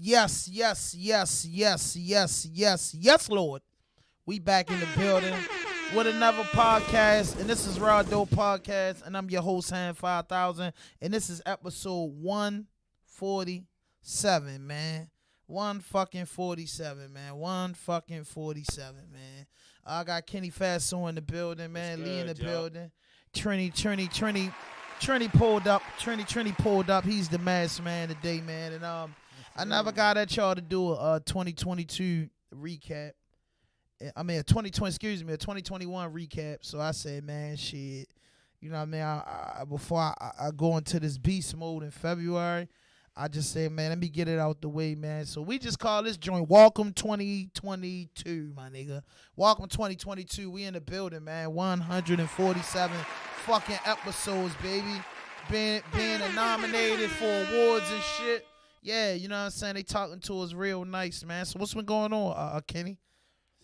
Yes, yes, yes, yes, yes, yes, yes, Lord. We back in the building with another podcast, and this is RAWDOPE Podcast, and I'm your host, Hand 5000, and this is episode 147, man. 147, man. 147, man. I got Kenny Faso in the building, man. What's Lee in good, the Joe? building. Trini pulled up. Trini pulled up. He's the masked man today, man. And I never got at y'all to do a 2022 recap. I mean, a 2021 recap. So I said, man, shit. You know what I mean? Before I go into this beast mode in February, I just said, man, let me get it out the way, man. So we just call this joint Welcome 2022, my nigga. Welcome 2022. We in the building, man. 147 fucking episodes, baby. Being nominated for awards and shit. Yeah, you know what I'm saying? They talking to us real nice, man. So what's been going on, Kenny?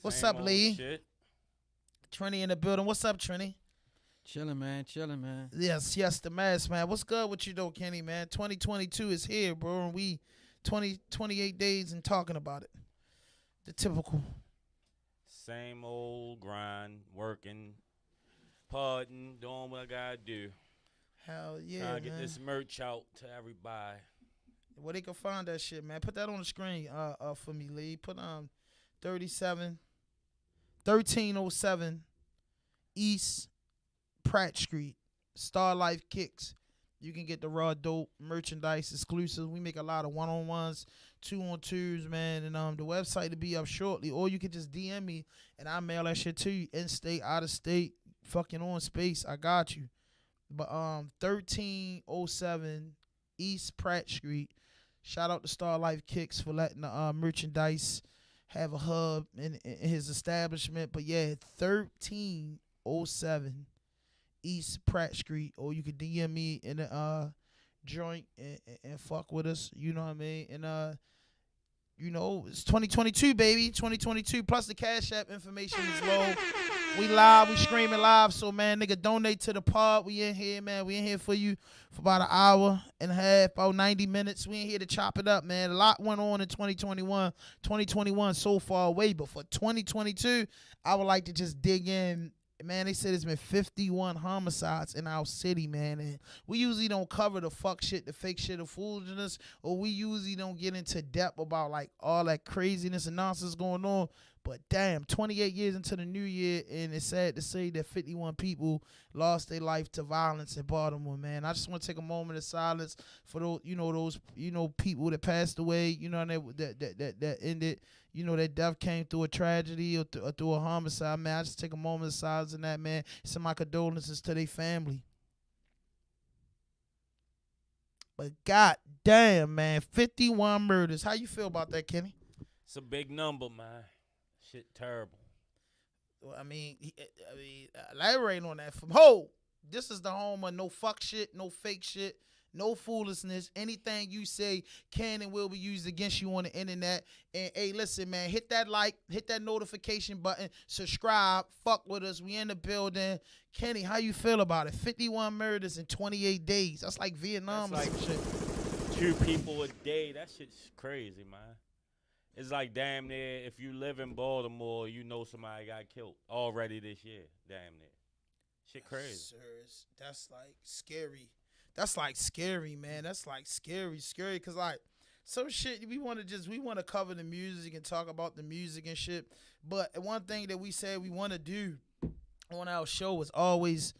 What's Same up, old Lee? shit. Trini in the building. What's up, Trini? Chilling, man. Yes, the mask, man. What's good with you, though, Kenny, man? 2022 is here, bro, and we 28 days and talking about it. The typical. Same old grind, working, partying, doing what I gotta do. Hell yeah, Trying to get man. this merch out to everybody. Where they can find that shit, man. Put that on the screen for me, Lee. Put 1307 East Pratt Street, Star Life Kicks. You can get the RAWDOPE merchandise exclusive. We make a lot of one-on-ones, two-on-twos, man. And the website will be up shortly. Or you can just DM me and I'll mail that shit to you. In-state, out-of-state, fucking on space. I got you. But 1307 East Pratt Street. Shout out to Star Life Kicks for letting the merchandise have a hub in his establishment. But yeah, 1307 East Pratt Street. Or you could DM me in the joint and fuck with us. You know what I mean? And you know, it's 2022, baby. 2022. Plus the Cash App information is low. We live, we screaming live. So, man, nigga, donate to the pod. We in here, man. We in here for you for about an hour and a half, about 90 minutes. We in here to chop it up, man. A lot went on in 2021. 2021 so far away. But for 2022, I would like to just dig in. Man, they said there's been 51 homicides in our city, man. And we usually don't cover the fuck shit, the fake shit, the foolishness, or we usually don't get into depth about, like, all that craziness and nonsense going on. But damn, 28 years into the new year, and it's sad to say that 51 people lost their life to violence in Baltimore, man. I just want to take a moment of silence for those people that passed away, that ended, that death came through a tragedy or through a homicide, man. I just take a moment of silence in that, man. Send my condolences to their family. But god damn, man, 51 murders. How you feel about that, Kenny? It's a big number, man. Shit terrible. Well, I mean, elaborate on that. This is the home of no fuck shit, no fake shit, no foolishness. Anything you say can and will be used against you on the internet. And hey, listen, man, hit that like, hit that notification button, subscribe, fuck with us. We in the building. Kenny, how you feel about it? 51 murders in 28 days. That's like Vietnam That's or like some shit. 2 people a day. That shit's crazy, man. It's like damn near if you live in Baltimore, you know somebody got killed already this year. Damn near. Shit crazy. Sirs, that's like scary. That's like scary, man. That's like scary. Cause like some shit we want to cover the music and talk about the music and shit. But one thing that we said we want to do on our show is always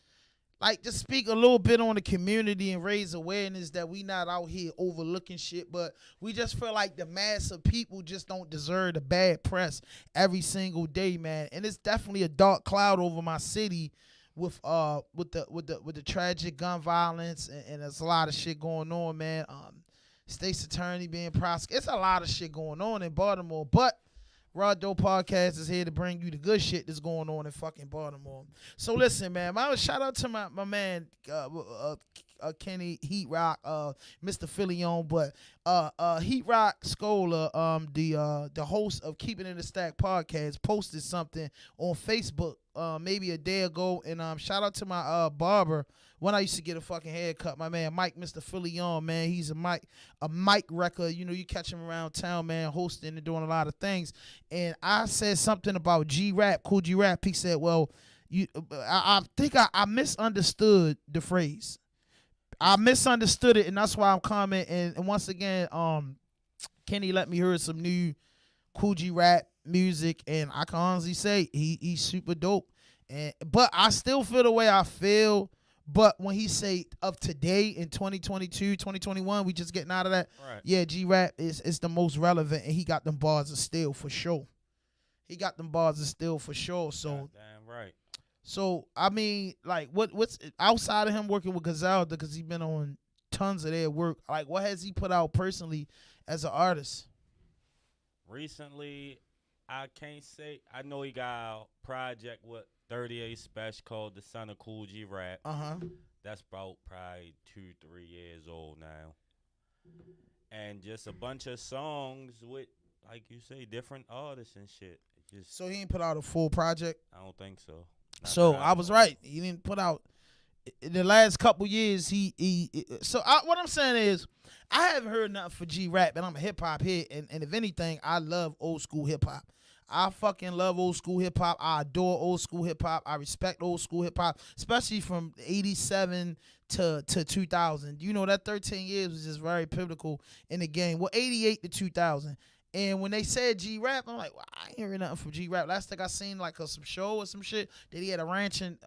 like just speak a little bit on the community and raise awareness that we not out here overlooking shit, but we just feel like the mass of people just don't deserve the bad press every single day, man. And it's definitely a dark cloud over my city with the tragic gun violence and there's a lot of shit going on, man. State's attorney being prosecuted. It's a lot of shit going on in Baltimore, but RAWDOPE Podcast is here to bring you the good shit that's going on in fucking Baltimore. So listen, man, shout out to my man Kenny Heat Rock, Mr. Phillion, but Heat Rock Scholar, the host of Keeping It in the Stack podcast, posted something on Facebook maybe a day ago. And shout out to my barber when I used to get a fucking haircut. My man Mike, Mr. Philly on, man. He's a mic wrecker. You know, you catch him around town, man, hosting and doing a lot of things. And I said something about G-Rap, Cool G-Rap. He said, well, I think I misunderstood the phrase. I misunderstood it, and that's why I'm commenting. And once again, Kenny let me hear some new Cool G-Rap music, and I can honestly say he's super dope. But I still feel the way I feel. But when he say of today in 2022, 2021, we just getting out of that. Right. Yeah, G-Rap is the most relevant, and he got them bars of steel for sure. He got them bars of steel for sure. So damn right. So I mean, like, what's outside of him working with Griselda, because he's been on tons of their work. Like, what has he put out personally as an artist? Recently, I can't say. I know he got a project with 38 Special called The Son of Cool G Rap. That's about probably 2-3 years old now. And just a bunch of songs with, like you say, different artists and shit. So he ain't put out a full project? I don't think so. So I was right. He didn't put out in the last couple years. What I'm saying is, I haven't heard nothing for G-Rap, and I'm a hip hop head. And if anything, I love old school hip hop. I fucking love old school hip hop. I adore old school hip hop. I respect old school hip hop, especially from 87 to 2000. You know, that 13 years was just very pivotal in the game. Well, 88 to 2000. And when they said G-Rap, I'm like, well, I ain't hearing nothing from G-Rap. Last thing I seen, like, some show or some shit that he had a ranch in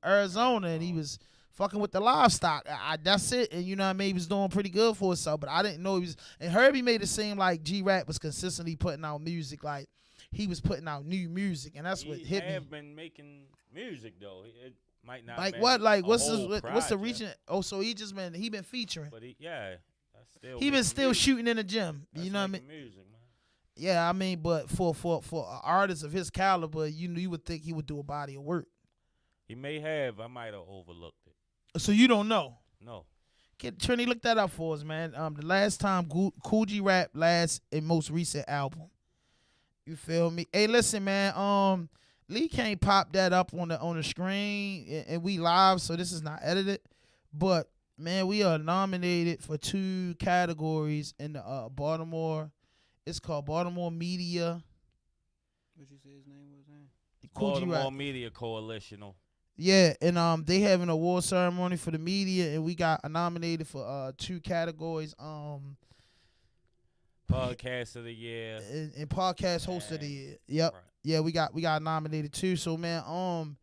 Arizona, and he was fucking with the livestock. That's it. And you know what I mean? He was doing pretty good for himself, but I didn't know he was. And Herbie made it seem like G-Rap was consistently putting out music, like he was putting out new music, and that's what hit me. He have been making music though. It might not. Like what? Like what's the region? Oh, so he been featuring. But that's still. He been still shooting in the gym. You know what I mean? Music, man. Yeah, I mean, but for an artist of his caliber, you would think he would do a body of work. He may have. I might have overlooked it. So you don't know? No. Trini, look that up for us, man. The last time Cool G-Rap last and most recent album. You feel me? Hey, listen, man. Lee can't pop that up on the screen, and we live, so this is not edited. But man, we are nominated for 2 categories in the Baltimore. It's called Baltimore Media. What you say his name was? Baltimore Media Coalition. Yeah, and they have an award ceremony for the media, and we got nominated for 2 categories. Podcast of the year and podcast host of the year. Yep. Right. Yeah, we got nominated too. So man,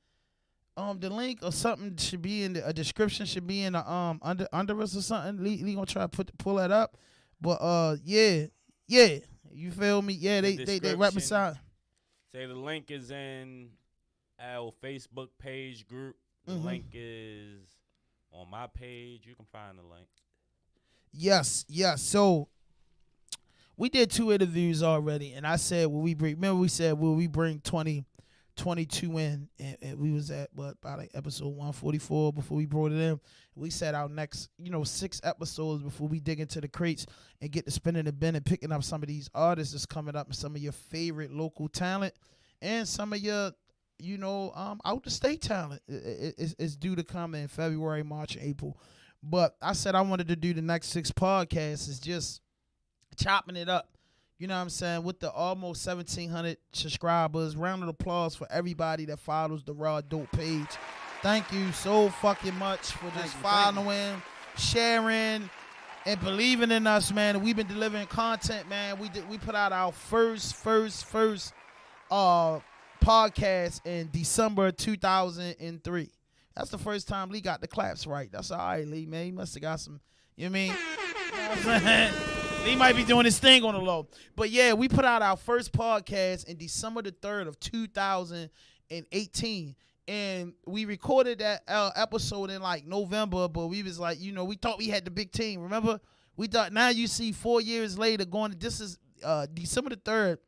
the link or something should be in a description should be in the under us or something. Lee gonna try to pull that up. But yeah. You feel me? Yeah, they represent. Say the link is in our Facebook page group. The link is on my page. You can find the link. Yes. So we did 2 interviews already, and I said, will we bring 2022 in? And we was at about like episode 144 before we brought it in. We said our next, 6 episodes before we dig into the crates and get to spinning the bin and picking up some of these artists that's coming up and some of your favorite local talent and some of your, out the state talent is due to come in February, March, April. But I said I wanted to do the next 6 podcasts is just chopping it up, you know what I'm saying, with the almost 1,700 subscribers. Round of applause for everybody that follows the RAWDOPE page. Thank you so fucking much for just following, sharing, and believing in us, man. We've been delivering content, man. We put out our first podcast in December 2003. That's the first time Lee got the claps right. That's all right, Lee, man. He must have got some, you know what I mean? You know what I'm saying? He might be doing his thing on the low. But yeah, we put out our first podcast in December the 3rd of 2018. And we recorded that episode in like November, but we was like, we thought we had the big team. Remember? We thought, now you see 4 years later this is December the 3rd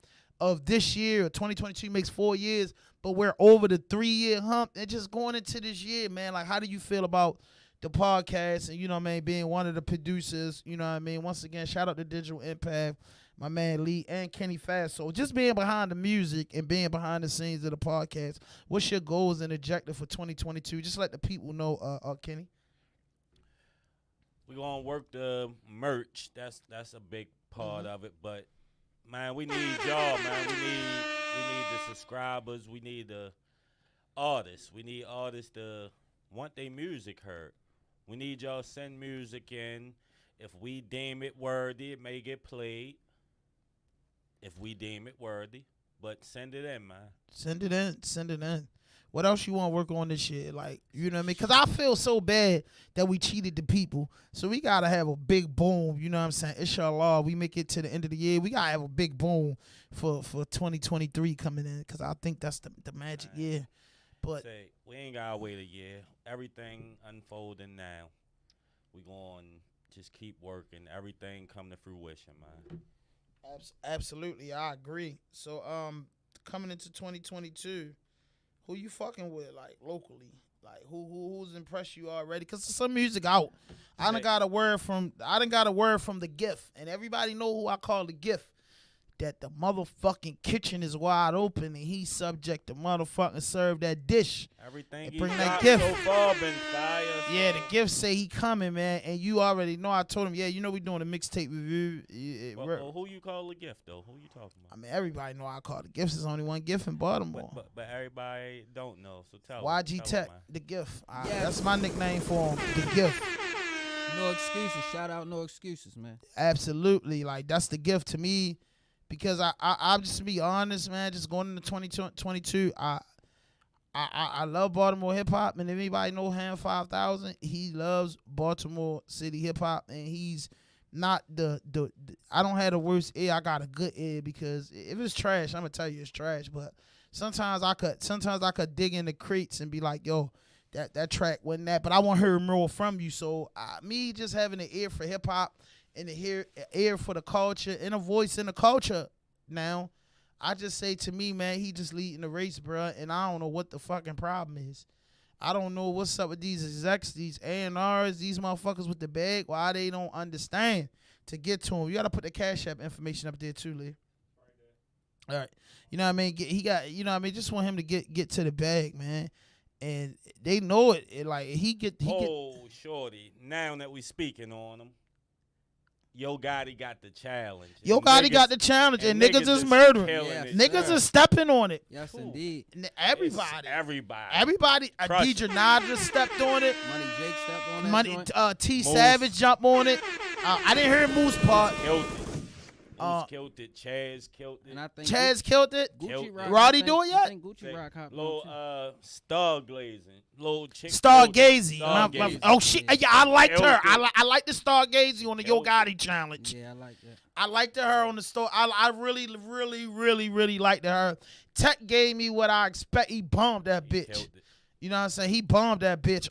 of this year, 2022 makes 4 years, but we're over the 3-year hump and just going into this year, man. Like, how do you feel about the podcast and, being one of the producers, Once again, shout out to Digital Impact. my man Lee, and Kenny Fast. So just being behind the music and being behind the scenes of the podcast, what's your goals and objective for 2022? Just let the people know, Kenny. We're gonna work the merch. That's a big part of it. But man, we need y'all, man. We need the subscribers. We need the artists. We need artists to want their music heard. We need y'all to send music in. If we deem it worthy, it may get played. If we deem it worthy, but send it in, man. Send it in. What else you want to work on this year? Like, you know what I mean? Because I feel so bad that we cheated the people. So we got to have a big boom. You know what I'm saying? Inshallah, we make it to the end of the year. We got to have a big boom for 2023 coming in because I think that's the magic year. But say, we ain't got to wait a year. Everything unfolding now. We going to just keep working. Everything come to fruition, man. Absolutely, I agree. So, coming into 2022, who you fucking with, like, locally? Like, who's impressed you already? Because there's some music out. I done got a word from The Gift, and everybody know who I call The Gift. That the motherfucking kitchen is wide open, and he's subject to motherfucking serve that dish. Everything bring he that got gift. so far been fire. Yeah, The Gift say he coming, man, and you already know. I told him, yeah, you know we doing a mixtape review. Well, who you call The Gift though? Who you talking about? I mean, everybody know I call The Gift. There's only one Gift in Baltimore. But everybody don't know. So tell YG them, Tech, man. The Gift. Yes. That's my nickname for him, The Gift. No excuses. Shout out, no excuses, man. Absolutely, like that's The Gift to me, because I'm just to be honest, man. Just going into 2022, I love Baltimore hip hop, and if anybody know Ham 5000, he loves Baltimore City hip hop, and he's not the I don't have the worst ear. I got a good ear, because if it's trash, I'm gonna tell you it's trash. But sometimes I could dig in the crates and be like, yo, that track wasn't that, but I want to hear more from you. So me just having an ear for hip hop and an ear for the culture and a voice in the culture now, I just say to me, man, he just leading the race, bro, and I don't know what the fucking problem is. I don't know what's up with these execs, these A&Rs, these motherfuckers with the bag, why they don't understand to get to him. You got to put the Cash App information up there too, Lee. All right. You know what I mean? He got, you know what I mean? Just want him to get to the bag, man. And they know it. Like, Shorty, now that we speaking on him, Yo Gotti got the challenge. Yo Gotti got the challenge, and niggas is murdering. Yes, niggas is stepping on it. Yes, indeed. Everybody. Everybody. Deidre Nadra stepped on it. Money Jake stepped on that T Moose. Savage jumped on it. I didn't hear Moose part. Killed it. Moose killed it. Chaz killed it. And I think Chaz killed it. Gucci Rock. Roddy do it yet? I think Gucci Rock hopped on Little stargazing. Little chick. Stargazy. Stargazy. Oh shit! Yeah, I liked her. Killed it. I like the Stargazy on the Yo Killed it. Gotti challenge. Yeah, I like that. I liked her on the store. I really liked her. Tech gave me what I expect. He bombed that He bitch. killed it. You know what I'm saying? He bombed that bitch.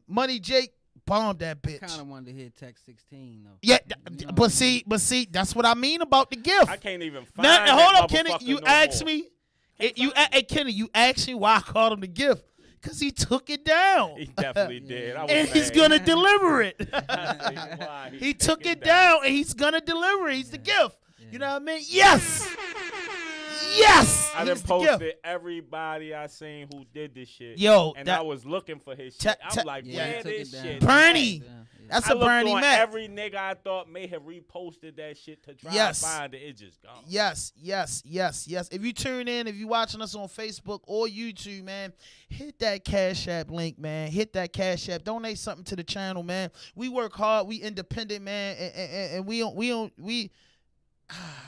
Money Jake bombed that bitch. Kind of wanted to hit Tech 16 though. Yeah, You know but what I mean? see, that's what I mean about the gift. I can't even find Now, that hold up, Kenny. motherfucker You no asked more. me. Hey, Kenny, you asked me why I called him the gift. Because he took it down. He definitely did. I was And he's mad. going to deliver it. I see why He took it down, and he's going to deliver it. He's the gift. Yeah. You know what I mean? Yes. Yes. I He's done the gift. posted everybody I seen who did this shit. Yo, and that- I was looking for his Ta- shit. I'm ta- like, Yeah, where he took this it down. shit? Bernie. Yeah. That's I a looked Bernie on Mac. every nigga I thought may have reposted that shit to try Yes. to find it. It just gone. Yes. If you tune in, if you watching us on Facebook or YouTube, man, hit that Cash App link, man. Hit that Cash App. Donate something to the channel, man. We work hard. We independent, man, and we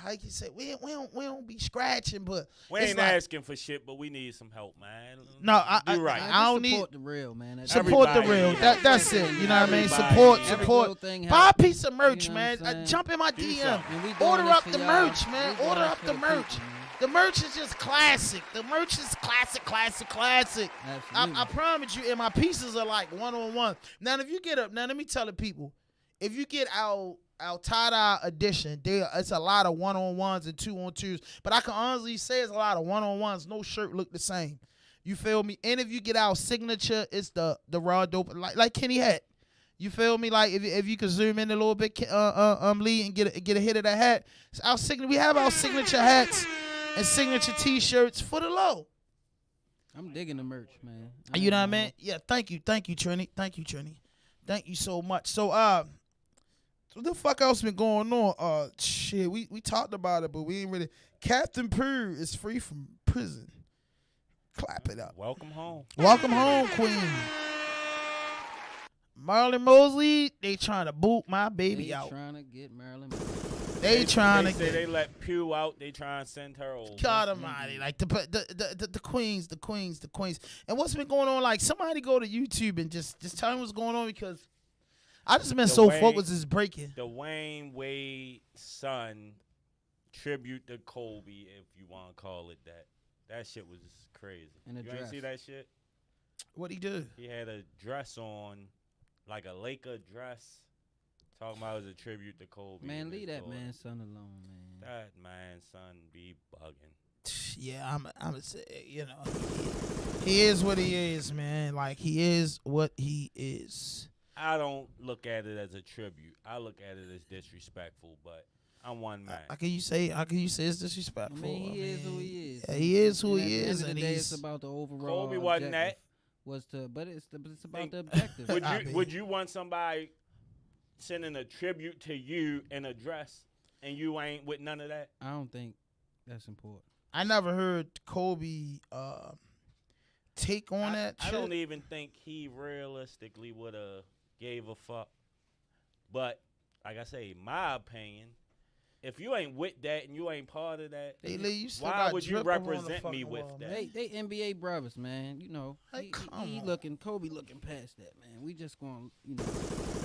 like you said, we don't be scratching, but We it's ain't like- asking for shit, but we need some help, man. No, you right. I don't need support the real, man. That's support the Everybody real. needs That's help. it. You know what I mean? Everybody Support, needs Every support. little thing Buy a helps. piece of merch, You know man. what I'm saying? Jump in my Do DM. something. And we doing Order this up for the y'all. merch, man. We doing Order this up for the the merch. people, man. The merch is just classic. The merch is classic. Absolutely. I promise you, and my pieces are like one-on-one. Now, if you get up, now let me tell the people, if you get our tie-dye edition, it's a lot of one-on-ones and two-on-twos. But I can honestly say it's a lot of one-on-ones. No shirt look the same. You feel me? And if you get our signature, it's the raw dope, like Kenny had. You feel me? Like if you could zoom in a little bit, Lee, and get a hit of that hat. We have our signature hats and signature T-shirts for the low. I'm digging the merch, man. You know what I mean? Yeah. Thank you, Trini. Thank you so much. So what the fuck else been going on? Shit, we talked about it, but we ain't really. Captain Purr is free from prison. Clap it up. Welcome home. Welcome home, Queen. Marlon Mosley, they trying to boot my baby out. They trying to get Marilyn. They trying to say get. They let Pew out. They trying to send her over. God Almighty, like the queens. And what's been going on? Like somebody go to YouTube and just tell me what's going on, because I just been so focused is breaking. The Wayne Wade son tribute to Kobe, if you want to call it that. That shit was crazy. You ain't see that shit? What'd he do? He had a dress on, like a Laker dress. Talking about it was a tribute to Kobe. Man, leave that man's son alone, man. That man's son be bugging. Yeah, I'm say, you know, he is what he is, man. Like he is what he is. I don't look at it as a tribute. I look at it as disrespectful, but I'm one man. How can you say it's disrespectful? I mean, he is who he is. Yeah, he is who he is. And it's about the overall. Kobe wasn't that. But it's about the objective. Would you want somebody sending a tribute to you in a dress and you ain't with none of that? I don't think that's important. I never heard Kobe take on that. I don't even think he realistically would have gave a fuck. But like I say, my opinion, if you ain't with that and you ain't part of that, why would you represent me with that? They NBA brothers, man. You know, Kobe looking past that, man. We just gonna,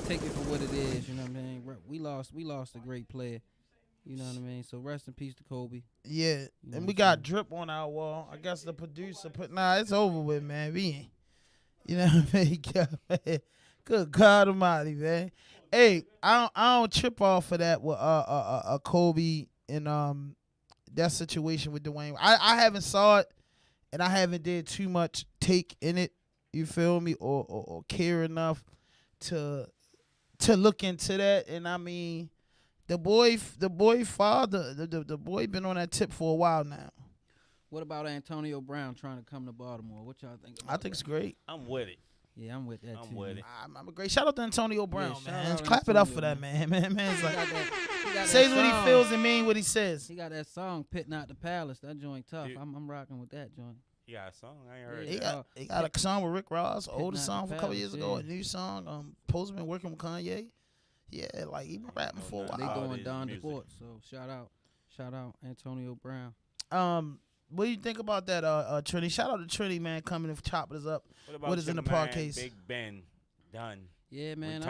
take it for what it is. You know what I mean? We lost a great player. You know what I mean? So rest in peace to Kobe. Yeah, and we got drip on our wall. I guess the producer it's over with, man. We ain't, you know what I mean? Good God Almighty, man. Hey, I don't trip off of that with Kobe and that situation with Dwayne. I haven't saw it, and I haven't did too much take in it. You feel me? Or care enough to look into that. And I mean, the boy father, the boy been on that tip for a while now. What about Antonio Brown trying to come to Baltimore? What y'all think about I think it's great. I'm with it. Yeah, I'm with that too. I'm with it. I'm a great shout out to Antonio Brown, man. Clap Antonio, it up for that, man. Man's like he says what he feels and mean what he says. He got that song "Pitting Out the Palace." That joint tough. I'm rocking with that joint. He got a song. I ain't heard He got a song with Rick Ross, oldest song from a couple years ago. A new song. Post been working with Kanye. Yeah, like he been rapping for a while. They doing Don DeFort, so shout out Antonio Brown. What do you think about that, Trini? Shout out to Trini, man, coming and chopping us up. What is in the podcast? Big Ben, done. Yeah, man.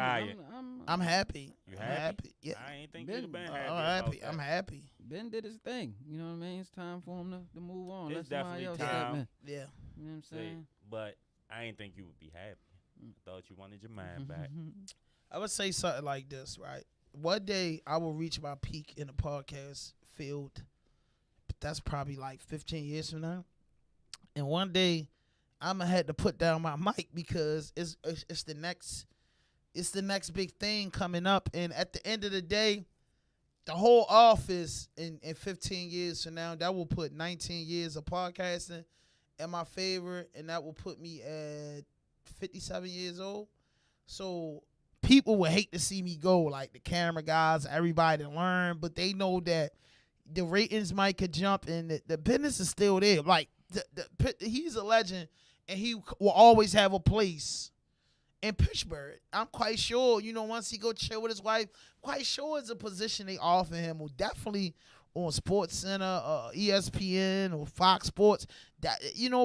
I'm happy. You happy? Yeah. I ain't think Ben, you'd been happy. I'm happy. Ben did his thing. You know what I mean? It's time for him to move on. It's Let somebody else definitely step time. in. Yeah. You know what I'm saying? But I ain't think you would be happy. I thought you wanted your mind back. I would say something like this, right? One day I will reach my peak in the podcast field, but that's probably like 15 years from now. And one day I'm gonna have to put down my mic because it's the next big thing coming up. And at the end of the day, the whole office in 15 years from now, that will put 19 years of podcasting in my favor, and that will put me at 57 years old. So people would hate to see me go, like the camera guys, everybody to learn, but they know that the ratings might could jump and the business is still there. Like he's a legend, and he will always have a place in Pittsburgh. I'm quite sure, once he go chill with his wife, quite sure it's a position they offer him, or definitely on Sports Center, ESPN, or Fox Sports. That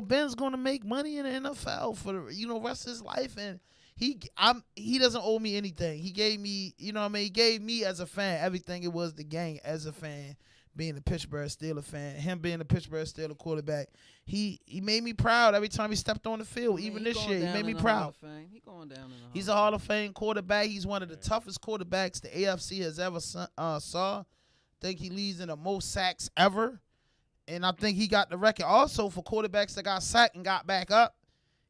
Ben's gonna make money in the NFL for the rest of his life, and he doesn't owe me anything. He gave me, he gave me as a fan everything it was the game as a fan. Being a Pittsburgh Steelers fan, him being a Pittsburgh Steelers quarterback, he made me proud every time he stepped on the field. Even this year, he made me proud. He going down in the He's a Hall of Fame quarterback. He's one of the toughest quarterbacks the AFC has ever saw. I think he leads in the most sacks ever, and I think he got the record also for quarterbacks that got sacked and got back up.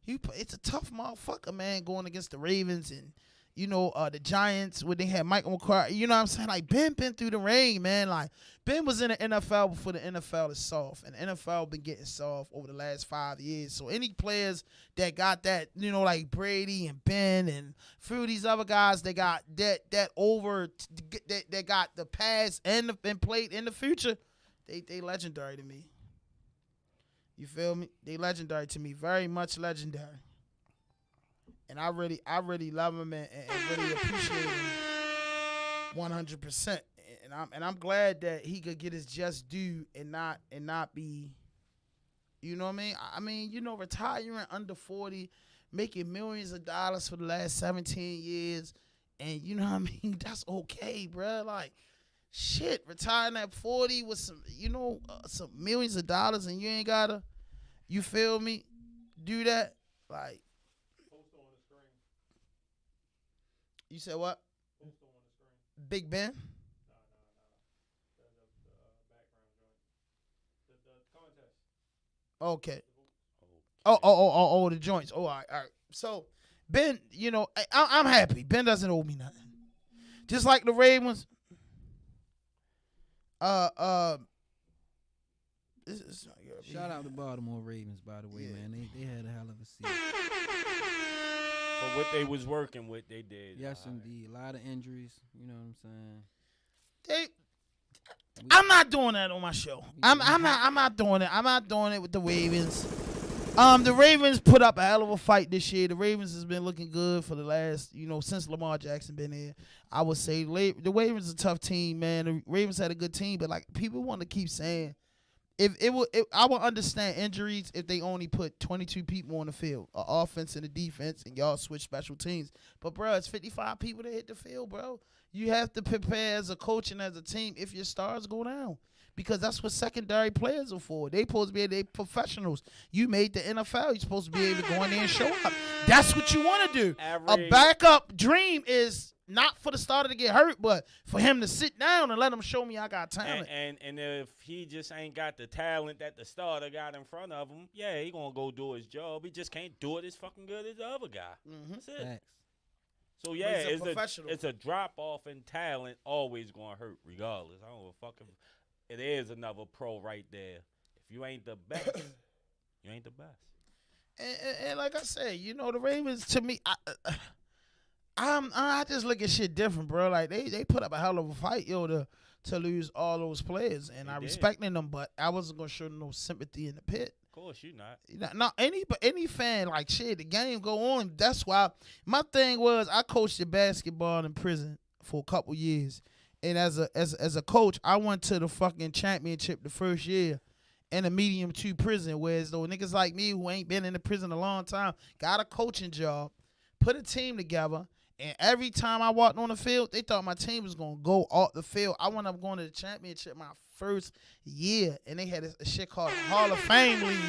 It's a tough motherfucker, man, going against the Ravens, and the Giants when they had Michael McCarthy. You know what I'm saying? Like, Ben been through the rain, man. Like, Ben was in the NFL before the NFL is soft. And the NFL been getting soft over the last 5 years. So any players that got that, like Brady and Ben and a few of these other guys that got that got the past and played in the future, they legendary to me. You feel me? They legendary to me. Very much legendary. And I really love him and really appreciate him 100%. And I'm glad that he could get his just due and not be, you know what I mean? I mean, retiring under 40, making millions of dollars for the last 17 years, and you know what I mean? That's okay, bro. Like, shit, retiring at 40 with some, some millions of dollars, and you ain't gotta, you feel me, do that, like. You said what? Big Ben? No. The background joint. Okay. Oh, the joints. Oh, all right. So, Ben, I'm happy. Ben doesn't owe me nothing. Just like the Ravens. Shout out to Baltimore Ravens, by the way, man. They had a hell of a season. For what they was working with, they did. Yes, indeed. A lot of injuries. You know what I'm saying? I'm not doing that on my show. I'm not doing it. I'm not doing it with the Ravens. The Ravens put up a hell of a fight this year. The Ravens has been looking good for the last, since Lamar Jackson been here. I would say the Ravens is a tough team, man. The Ravens had a good team, but like people want to keep saying. I would understand injuries if they only put 22 people on the field, offense and the defense, and y'all switch special teams. But, bro, it's 55 people that hit the field, bro. You have to prepare as a coach and as a team if your stars go down, because that's what secondary players are for. They supposed to be they professionals. You made the NFL. You're supposed to be able to go in there and show up. That's what you want to do. A backup dream is not for the starter to get hurt, but for him to sit down and let him show me I got talent. And if he just ain't got the talent that the starter got in front of him, yeah, he gonna go do his job. He just can't do it as fucking good as the other guy. Mm-hmm. That's it. Facts. So yeah, it's a drop off in talent always gonna hurt regardless. I don't give a fuck if it is another pro right there. If you ain't the best, you ain't the best. And like I said, the Ravens to me, I just look at shit different, bro. Like they put up a hell of a fight, to lose all those players, and I respecting them, but I wasn't gonna show no sympathy in the pit. Of course, you not. Not any fan, like, shit, the game go on. That's why my thing was I coached the basketball in prison for a couple years, and as a coach, I went to the fucking championship the first year in a medium 2 prison, whereas though niggas like me who ain't been in the prison a long time got a coaching job, put a team together. And every time I walked on the field, they thought my team was going to go off the field. I wound up going to the championship my first year, and they had a shit called the Hall of Fame League.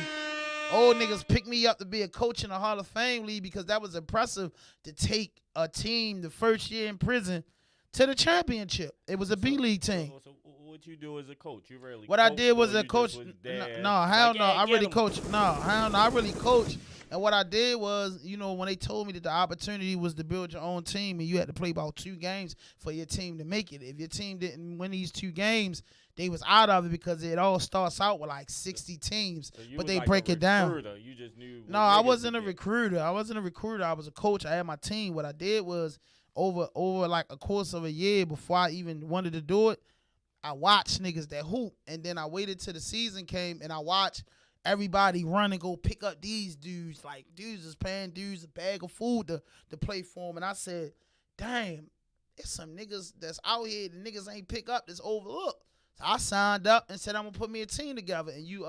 Old niggas picked me up to be a coach in the Hall of Fame League because that was impressive to take a team the first year in prison to the championship. It was a B-League team. So what you do as a coach? You really what I did was a coach. No, hell no. I really coached. No, hell no. I really coached. And what I did was, when they told me that the opportunity was to build your own team and you had to play about 2 games for your team to make it. If your team didn't win these 2 games, they was out of it because it all starts out with like 60 teams, but they break it down. You just knew. No, I wasn't a recruiter. I wasn't a recruiter. I was a coach. I had my team. What I did was over like a course of a year before I even wanted to do it, I watched niggas that hoop, and then I waited till the season came and I watched everybody run and go pick up these dudes. Like, dudes is paying dudes a bag of food to play for them. And I said, damn, it's some niggas that's out here the niggas ain't pick up that's overlooked. So I signed up and said I'm going to put me a team together. And you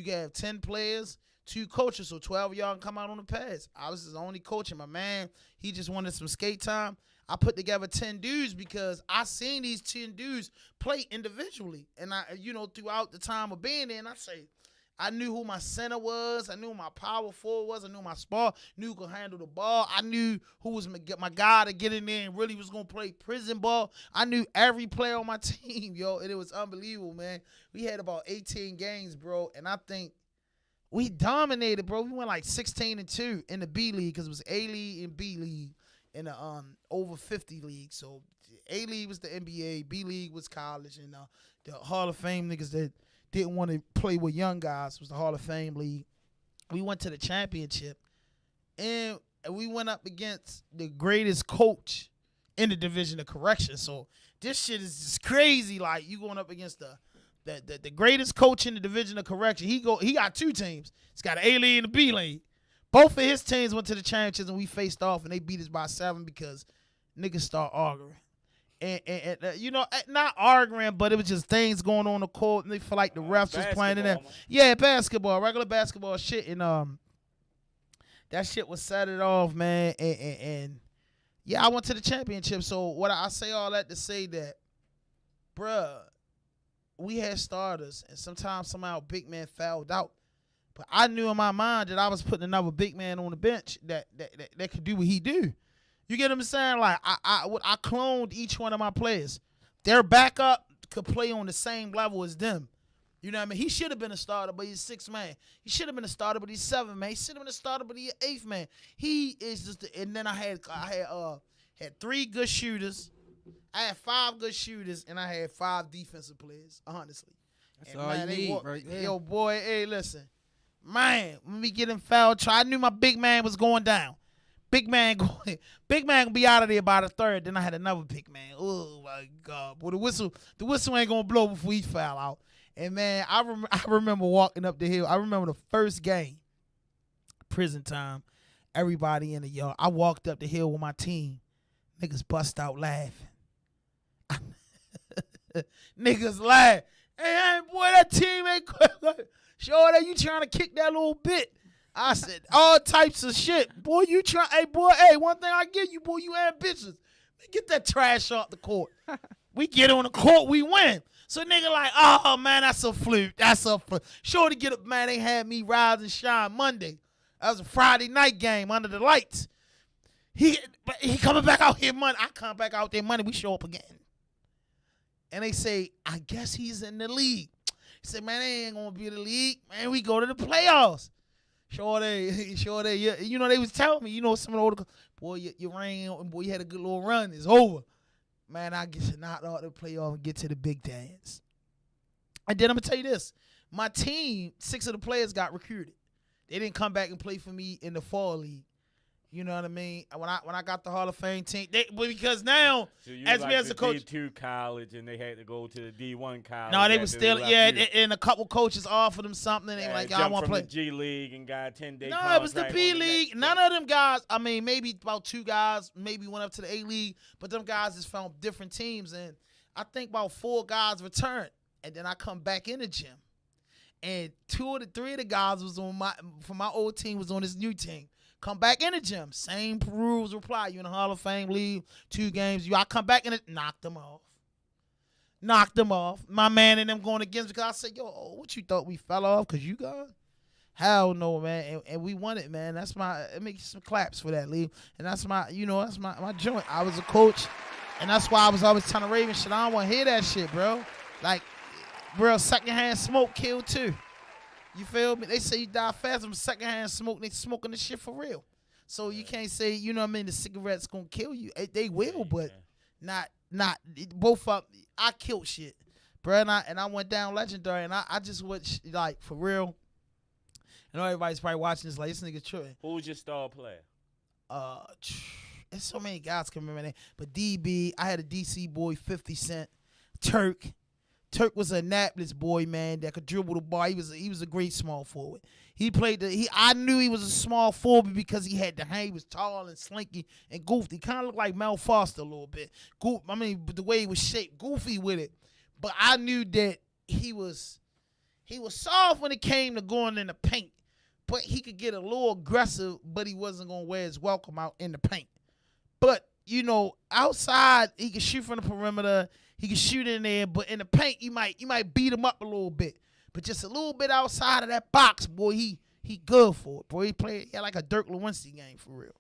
can have 10 players, 2 coaches, so 12 of y'all can come out on the pads. I was the only coach, and my man, he just wanted some skate time. I put together 10 dudes because I seen these 10 dudes play individually. And I, throughout the time of being there, and I knew who my center was. I knew who my power forward was. I knew my spar. Knew who could handle the ball. I knew who was my guy to get in there and really was going to play prison ball. I knew every player on my team, yo, and it was unbelievable, man. We had about 18 games, bro, and I think we dominated, bro. We went like 16-2 in the B League because it was A League and B League. in the over 50 league. So A league was the NBA, B league was college, and the Hall of Fame niggas that didn't want to play with young guys was the Hall of Fame league. We went to the championship, and we went up against the greatest coach in the division of correction. So this shit is just crazy. Like, you going up against the greatest coach in the division of correction. He got two teams. He's got an A league and a B league. Both of his teams went to the championships, and we faced off, and they beat us by 7 because niggas start arguing. And not arguing, but it was just things going on the court, and they feel like the refs was playing in there. Yeah, basketball, regular basketball shit, and that shit was set it off, man. And yeah, I went to the championship. So what I say all that to say that, bruh, we had starters, and sometimes somehow big man fouled out. But I knew in my mind that I was putting another big man on the bench that could do what he do. You get what I'm saying? Like, I cloned each one of my players. Their backup could play on the same level as them. You know what I mean? He should have been a starter, but he's 6th man. He should have been a starter, but he's 7th man. He should have been a starter, but he's 8th man. He is just. And then I had 3 good shooters. I had 5 good shooters, and I had 5 defensive players. Honestly, that's all you need, right there. Yo, boy, hey, listen, man. When we get in foul try, I knew my big man was going down. Big man gonna be out of there by the 3rd. Then I had another big man. Oh my God, boy, the whistle ain't gonna blow before he foul out. And man, I remember walking up the hill. I remember the first game, prison time. Everybody in the yard. I walked up the hill with my team. Niggas bust out laughing. Niggas laugh. Hey, boy, that team ain't quick. Sure that you trying to kick that little bit. I said all types of shit. Boy, you try. Hey, boy, hey, one thing I give you, boy, you ambitious. Get that trash off the court. We get on the court, we win. So nigga like, oh, man, that's a fluke. That's a fluke. Sure to get up, man, they had me rise and shine Monday. That was a Friday night game under the lights. He coming back out here Monday. I come back out there Monday. We show up again. And they say, I guess he's in the league. He said, man, they ain't going to be in the league. Man, we go to the playoffs. Sure they, you know, they was telling me, you know, some of the older, boy, your reign, boy, you had a good little run. It's over. Man, I get you knocked out the playoff and get to the big dance. And then I'm going to tell you this. My team, 6 of the players got recruited. They didn't come back and play for me in the fall league. You know what I mean? When I got the Hall of Fame team, because now, so you as like me as the a coach, D2 college, and they had to go to the D1 college. No, they was still, and a couple coaches offered them something. And they were like, I want to play. The G League and got a 10-day. No, it was the P League. None of them guys. I mean, maybe about 2 guys maybe went up to the A League, but them guys just found different teams, and I think about 4 guys returned, and then I come back in the gym, and 3 of the guys was on my old team was on this new team. Come back in the gym. Same rules apply. You in the Hall of Fame league, 2 games. I come back in it, knock them off. My man and them going against because I said, yo, what you thought we fell off because you gone? Hell no, man. And we won it, man. It makes some claps for that league. And that's my joint. I was a coach, and that's why I was always telling the Ravens shit. I don't want to hear that shit, bro. Like, bro, secondhand smoke killed too. You feel me? They say you die fast from secondhand smoke. They smoking this shit for real. So you can't say, you know what I mean, the cigarette's going to kill you. They will, but not both up. I killed shit, bro. And I went down legendary. And I just went, like, for real. I know everybody's probably watching this like, this nigga tripping. Who was your star player? There's so many guys can remember that. But DB, I had a DC boy, 50 Cent. Turk was a Annapolis boy, man, that could dribble the ball. He was a great small forward. I knew he was a small forward because he had the hand. He was tall and slinky and goofy. He kind of looked like Mel Foster a little bit. The way he was shaped, goofy with it. But I knew that he was soft when it came to going in the paint. But he could get a little aggressive, but he wasn't going to wear his welcome out in the paint. But, you know, outside, he could shoot from the perimeter. He can shoot in there, but in the paint, you might beat him up a little bit. But just a little bit outside of that box, boy, he good for it. Boy, he had like a Dirk Lewinsky game for real.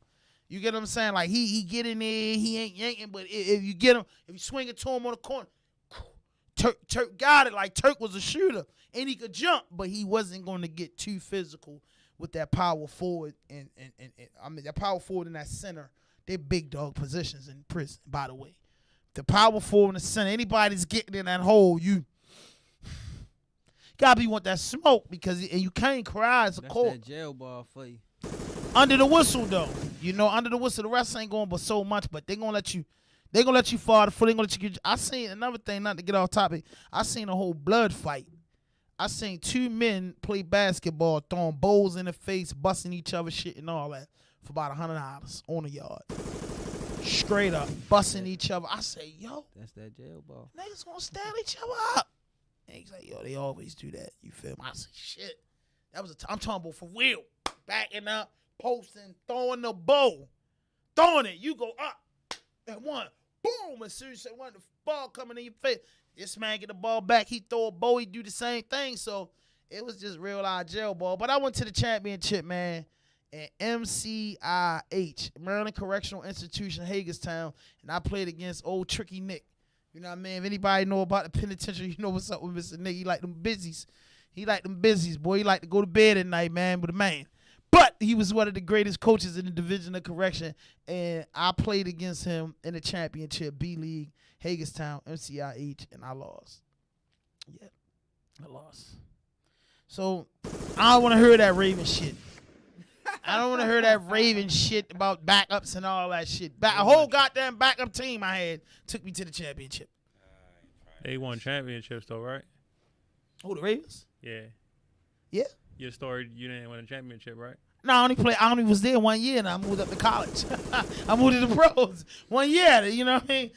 You get what I'm saying? Like, he get in there, he ain't yanking, but if you get him, if you swing it to him on the corner, Turk got it. Like, Turk was a shooter, and he could jump, but he wasn't going to get too physical with that power forward, and I mean, that power forward in that center They're big dog positions in prison, by the way. The power forward and the center, anybody's getting in that hole, you gotta be want that smoke and you can't cry as a court. That's that jail ball for you. Under the whistle though, under the whistle, the rest ain't going but so much, but they gonna let you fall the foot. They gonna let you get. I seen another thing, not to get off topic. I seen a whole blood fight. I seen two men play basketball, throwing bowls in the face, busting each other shit and all that for about $100 on the yard. Straight up, busting each other. I say, yo, that's that jail ball. Niggas gonna stab each other up. And he's like, yo, they always do that. You feel me? I say, shit. That was I'm talking about for real. Backing up, posting, throwing the bowl. Throwing it. You go up. And one. Boom. As soon as you want the ball coming in your face. This man get the ball back. He throw a bowl. He do the same thing. So it was just real live jail ball. But I went to the championship, man. At MCIH, Maryland Correctional Institution, Hagerstown. And I played against old Tricky Nick. You know what I mean? If anybody know about the penitentiary, you know what's up with Mr. Nick. He like them busies. Boy. He like to go to bed at night, man, with a man. But he was one of the greatest coaches in the Division of Correction, and I played against him in the championship B League, Hagerstown, MCIH, and I lost. Yeah, I lost. So I don't want to hear that Raven shit. I don't want to hear that Raven shit about backups and all that shit. A whole goddamn backup team I had took me to the championship. They won championships though, right? Oh, the Ravens? Yeah. Yeah. Your story, you didn't win a championship, right? No, I only was there 1 year and I moved up to college. I moved to the pros 1 year, you know what I mean?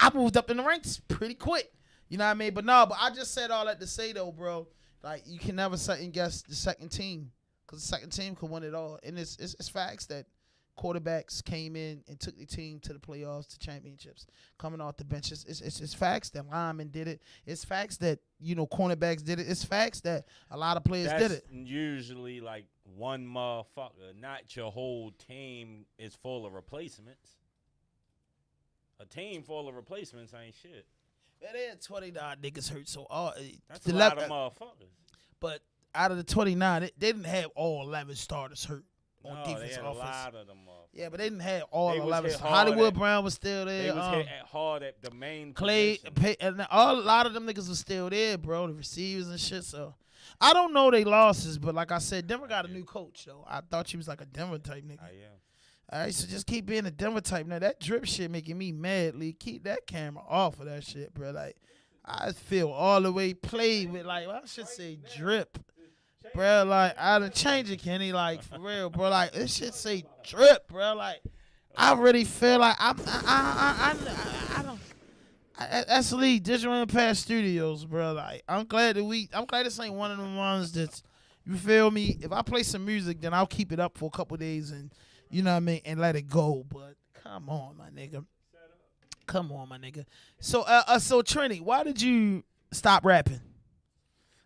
I moved up in the ranks pretty quick. You know what I mean? But I just said all that to say though, bro, like you can never second guess the second team. Because the second team could win it all. And it's facts that quarterbacks came in and took the team to the playoffs, to championships, coming off the benches. It's facts that linemen did it. It's facts that, cornerbacks did it. It's facts that a lot of players did it. Usually like one motherfucker, not your whole team is full of replacements. A team full of replacements ain't shit. Man, they had 29 niggas hurt, so that's a lot of motherfuckers. But out of the 29, they didn't have all 11 starters hurt on no, defense they had offense. A lot of them. Yeah, but they didn't have all they 11. Hollywood Brown was still there. They was hit hard at the main Clay, and a lot of them niggas was still there, bro. The receivers and shit. So I don't know they losses, but like I said, Denver got a new coach though. I thought she was like a Denver type nigga. I am. All right, so just keep being a Denver type. Now that drip shit making me mad, Lee. Keep that camera off of that shit, bro. Like I feel all the way played with I should say drip. Bro, like, I done change it, Kenny, like, for real, bro. Like, this shit say drip, bro. Like, I really feel like I don't. That's Lee, Digital Impact Studios, bro. Like, I'm glad this ain't one of them ones that's, you feel me? If I play some music, then I'll keep it up for a couple days and, you know what I mean, and let it go. But come on, my nigga. So, Trini, why did you stop rapping?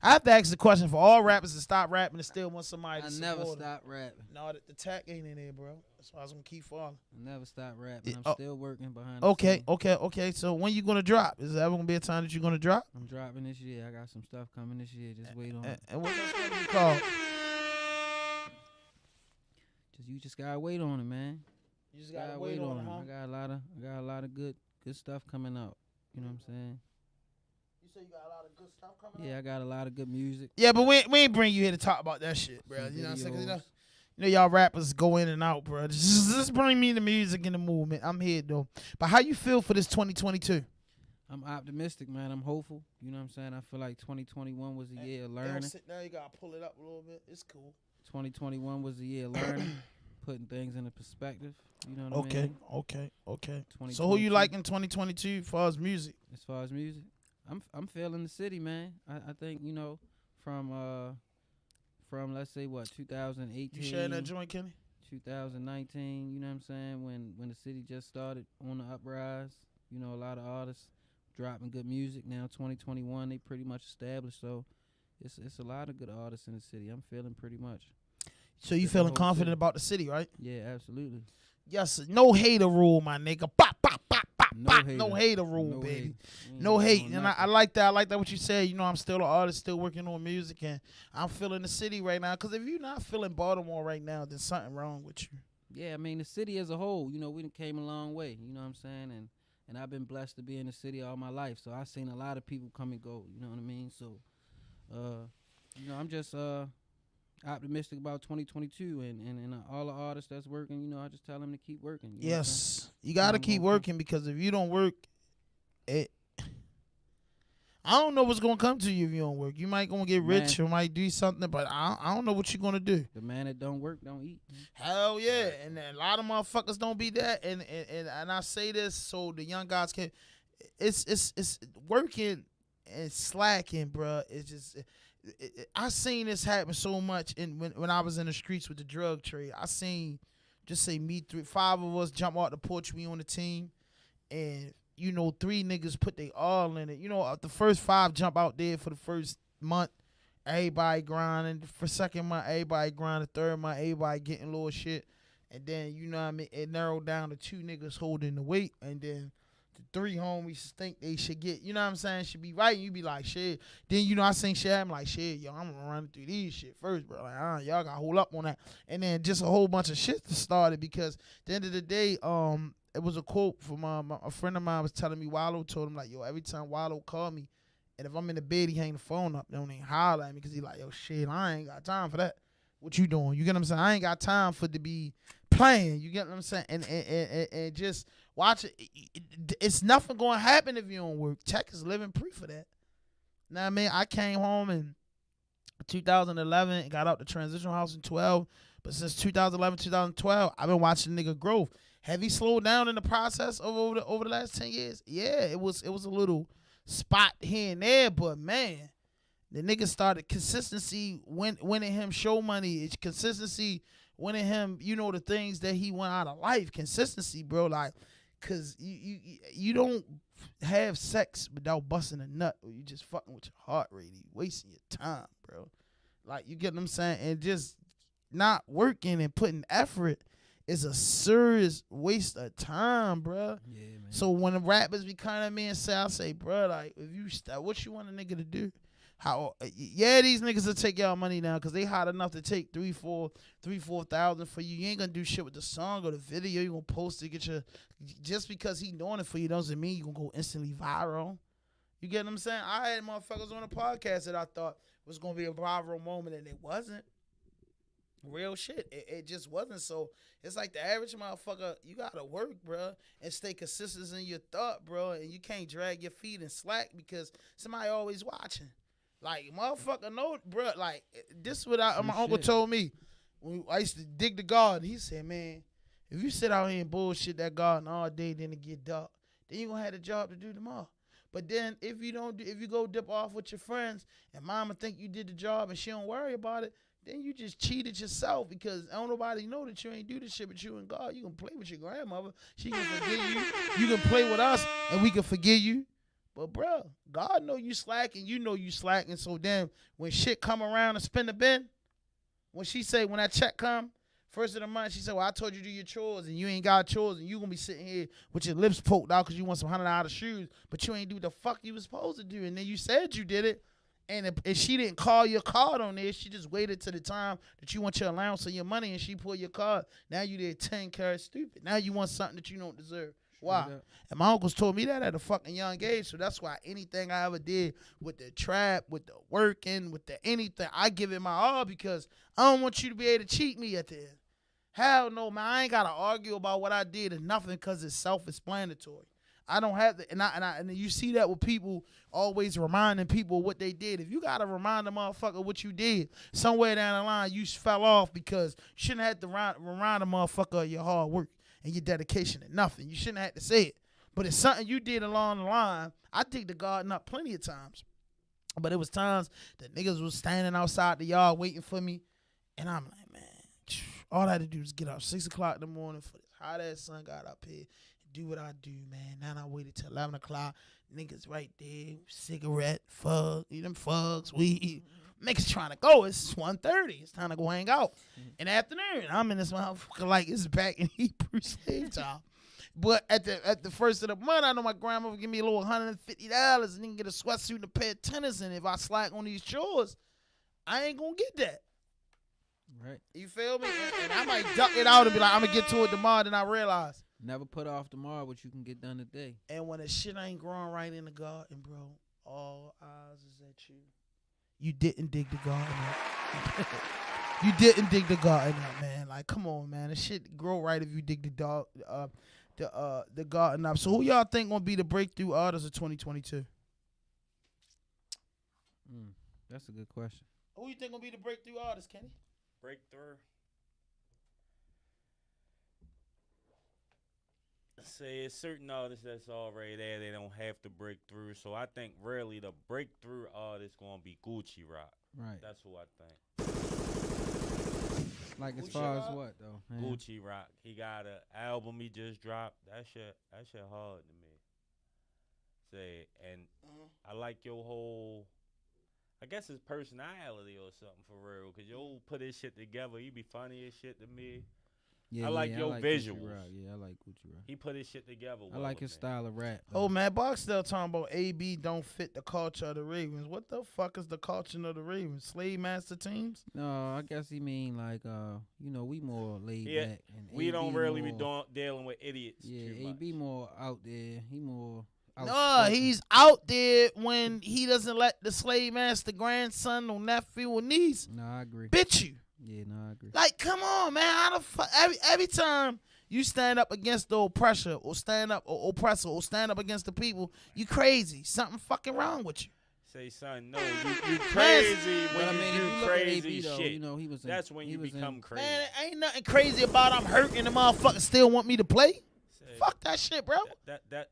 I have to ask the question for all rappers to stop rapping and still want somebody to support I never them. stop rapping. No, the tech ain't in there, bro. That's why I was going to keep falling. I never stop rapping. I'm still working behind the scenes. So when you going to drop? Is there ever going to be a time that you're going to drop? I'm dropping this year. I got some stuff coming this year. Just wait on it. And what's that going to be called? You just got to wait on it, man. You just got to wait on it, huh? I got a lot of good stuff coming out. You know what I'm saying? You say you got a lot of good stuff coming out? Yeah, I got a lot of good music. Yeah, but we ain't bring you here to talk about that shit, bro. You know what I'm saying? 'Cause y'all rappers go in and out, bro. Just bring me the music and the movement. I'm here, though. But how you feel for this 2022? I'm optimistic, man. I'm hopeful. You know what I'm saying? I feel like 2021 was a year of learning. Sit down. You got to pull it up a little bit. It's cool. 2021 was a year of learning, putting things into perspective. You know what I mean? Okay. So who you like in 2022 as far as music? As far as music? I'm feeling the city, man. I think, from let's say 2018. You sharing that joint, Kenny? 2019, you know what I'm saying? When the city just started on the uprise, a lot of artists dropping good music. Now 2021, they pretty much established, so it's a lot of good artists in the city. I'm feeling pretty much. So you feeling confident about the city, right? Yeah, absolutely. Yes, no hater rule, my nigga. Bop, bop, bop, bop, bop. No hater rule, baby. No hate. And I like that. I like that what you said. I'm still an artist, still working on music, and I'm feeling the city right now. Because if you're not feeling Baltimore right now, then something wrong with you. Yeah, I mean the city as a whole, you know, we done came a long way. You know what I'm saying? And I've been blessed to be in the city all my life. So I've seen a lot of people come and go. You know what I mean? So, you know, I'm just optimistic about 2022 and all the artists that's working. You know, I just tell them to keep working. You know Yes, you gotta keep working because if you don't work, I don't know what's gonna come to you if you don't work. You might gonna get rich or might do something, but I don't know what you're gonna do. The man that don't work don't eat. Hell yeah, and a lot of motherfuckers don't be that. And I say this so the young guys can. It's working and slacking, bruh. It's just I seen this happen so much when I was in the streets with the drug trade. I seen just say me 5 of us jump out the porch. We on the team, and you know 3 niggas put they all in it. You know the first 5 jump out there for the first month. Everybody grinding. For second month, everybody grinding. Third month, everybody getting little shit. And then, you know what I mean, it narrowed down to 2 niggas holding the weight. And then the 3 homies think they should get, you know what I'm saying, should be right. And you be like, shit. Then, you know, I seen shit. I'm like, shit, yo, I'm gonna run through these shit first, bro. Like, y'all gotta hold up on that. And then just a whole bunch of shit started because at the end of the day, it was a quote from a friend of mine was telling me, Wallow told him, like, yo, every time Wallow called me, and if I'm in the bed, he hang the phone up. They don't even holler at me because he like, yo, shit, I ain't got time for that. What you doing? You get what I'm saying? I ain't got time for to be playing. You get what I'm saying? And just watch it. It's nothing going to happen if you don't work. Tech is living proof of that. Know what I mean? I came home in 2011 and got out the transitional house in 12. But since 2011, 2012, I've been watching nigga growth. Have he slowed down in the process of over the last 10 years? Yeah, it was a little spot here and there, but man, the nigga started consistency winning him show money. It's consistency winning him, you know, the things that he went out of life. Consistency, bro, like, cause you don't have sex without busting a nut, or you just fucking with your heart rate. You wasting your time, bro. Like, you get what I'm saying? And just not working and putting effort is a serious waste of time, bro. Yeah, man. So when the rappers be coming at me and say, I say, bro, like, if you what you want a nigga to do? Yeah, these niggas will take y'all money now because they hot enough to take 4,000 for you. You ain't gonna do shit with the song or the video. You gonna post it, get your, just because he doing it for you doesn't mean you gonna go instantly viral. You get what I'm saying? I had motherfuckers on the podcast that I thought was gonna be a viral moment and it wasn't. Real shit. It just wasn't. So it's like the average motherfucker, you gotta work, bro, and stay consistent in your thought, bro, and you can't drag your feet and slack because somebody always watching. Like, motherfucker know, bro, like, this is what my uncle told me. When I used to dig the garden, he said, man, if you sit out here and bullshit that garden all day, then it get dark, then you gonna have a job to do tomorrow. But then if you go dip off with your friends and mama think you did the job and she don't worry about it, then you just cheated yourself because don't nobody know that you ain't do this shit but you and God. You can play with your grandmother. She can forgive you. You can play with us and we can forgive you. But, bro, God know you slacking. You know you slacking. So then when shit come around and spin the bin, when that check come, first of the month, she said, well, I told you to do your chores and you ain't got chores and you going to be sitting here with your lips poked out because you want some $100 shoes, but you ain't do the fuck you was supposed to do. And then you said you did it. And if she didn't call your card on there, she just waited to the time that you want your allowance or your money and she pulled your card. Now you did 10 carats stupid. Now you want something that you don't deserve. Why? And my uncles told me that at a fucking young age. So that's why anything I ever did with the trap, with the working, with the anything, I give it my all because I don't want you to be able to cheat me at the end. Hell no, man. I ain't got to argue about what I did or nothing because it's self-explanatory. I don't have to, and you see that with people always reminding people what they did. If you gotta remind a motherfucker what you did, somewhere down the line you fell off because you shouldn't have to remind a motherfucker of your hard work and your dedication to nothing. You shouldn't have to say it. But it's something you did along the line. I dig the garden up plenty of times. But it was times that niggas was standing outside the yard waiting for me. And I'm like, man, all I had to do was get up 6 o'clock in the morning for this hot ass sun got up here. Do what I do, man. Now I waited till 11 o'clock. Niggas right there, cigarette, fugs, weed. Niggas trying to go. It's 1:30. It's time to go hang out. In the afternoon, I'm in this motherfucker like it's back in Hebrew slave time. But at the first of the month, I know my grandma would give me a little $150 and then get a sweatsuit and a pair of tennis. And if I slack on these chores, I ain't gonna get that. Right. You feel me? And I might duck it out and be like, I'm gonna get to it tomorrow. Then I realize. Never put off tomorrow what you can get done today. And when the shit ain't growing right in the garden, bro, all eyes is at you. You didn't dig the garden up. You didn't dig the garden up, man. Like, come on, man. The shit grow right if you dig the garden up. So who y'all think gonna be the breakthrough artist of 2022? That's a good question. Who you think gonna be the breakthrough artist, Kenny? Breakthrough. Say it's certain artists that's already there. They don't have to break through. So I think really the breakthrough artist gonna be Gucci Rock. Right. That's who I think. Like as Gucci far Rock? as what though? Man? Gucci Rock. He got an album he just dropped. That shit hard to me. Say and I like your whole. I guess his personality or something for real. Cause yo put his shit together. He be funny as shit to me. Yeah, I like your Gucci visuals. Rock. Yeah, I like Gucci Rock. He put his shit together. I like his style of rap. Oh, man, Barksdale talking about AB don't fit the culture of the Ravens. What the fuck is the culture of the Ravens? Slave master teams? No, I guess he mean like we more laid back. And We AB don't really be more, dealing with idiots. Yeah, too AB much. more out there. He more. No, outspoken. he's out there when he doesn't let the slave master grandson or nephew or niece No, I agree. bitch you. Yeah, no, I agree. Like, come on, man. How the fuck? Every time you stand up against the oppressor or stand up or oppressor or stand up against the people, you crazy. Something fucking wrong with you. Say, son, no, you crazy But I when mean, you if do you look crazy at AB though, shit. you know he was. That's when you become crazy. Man, ain't nothing crazy about I'm hurting the motherfucker still want me to play. Say, Fuck that shit, bro.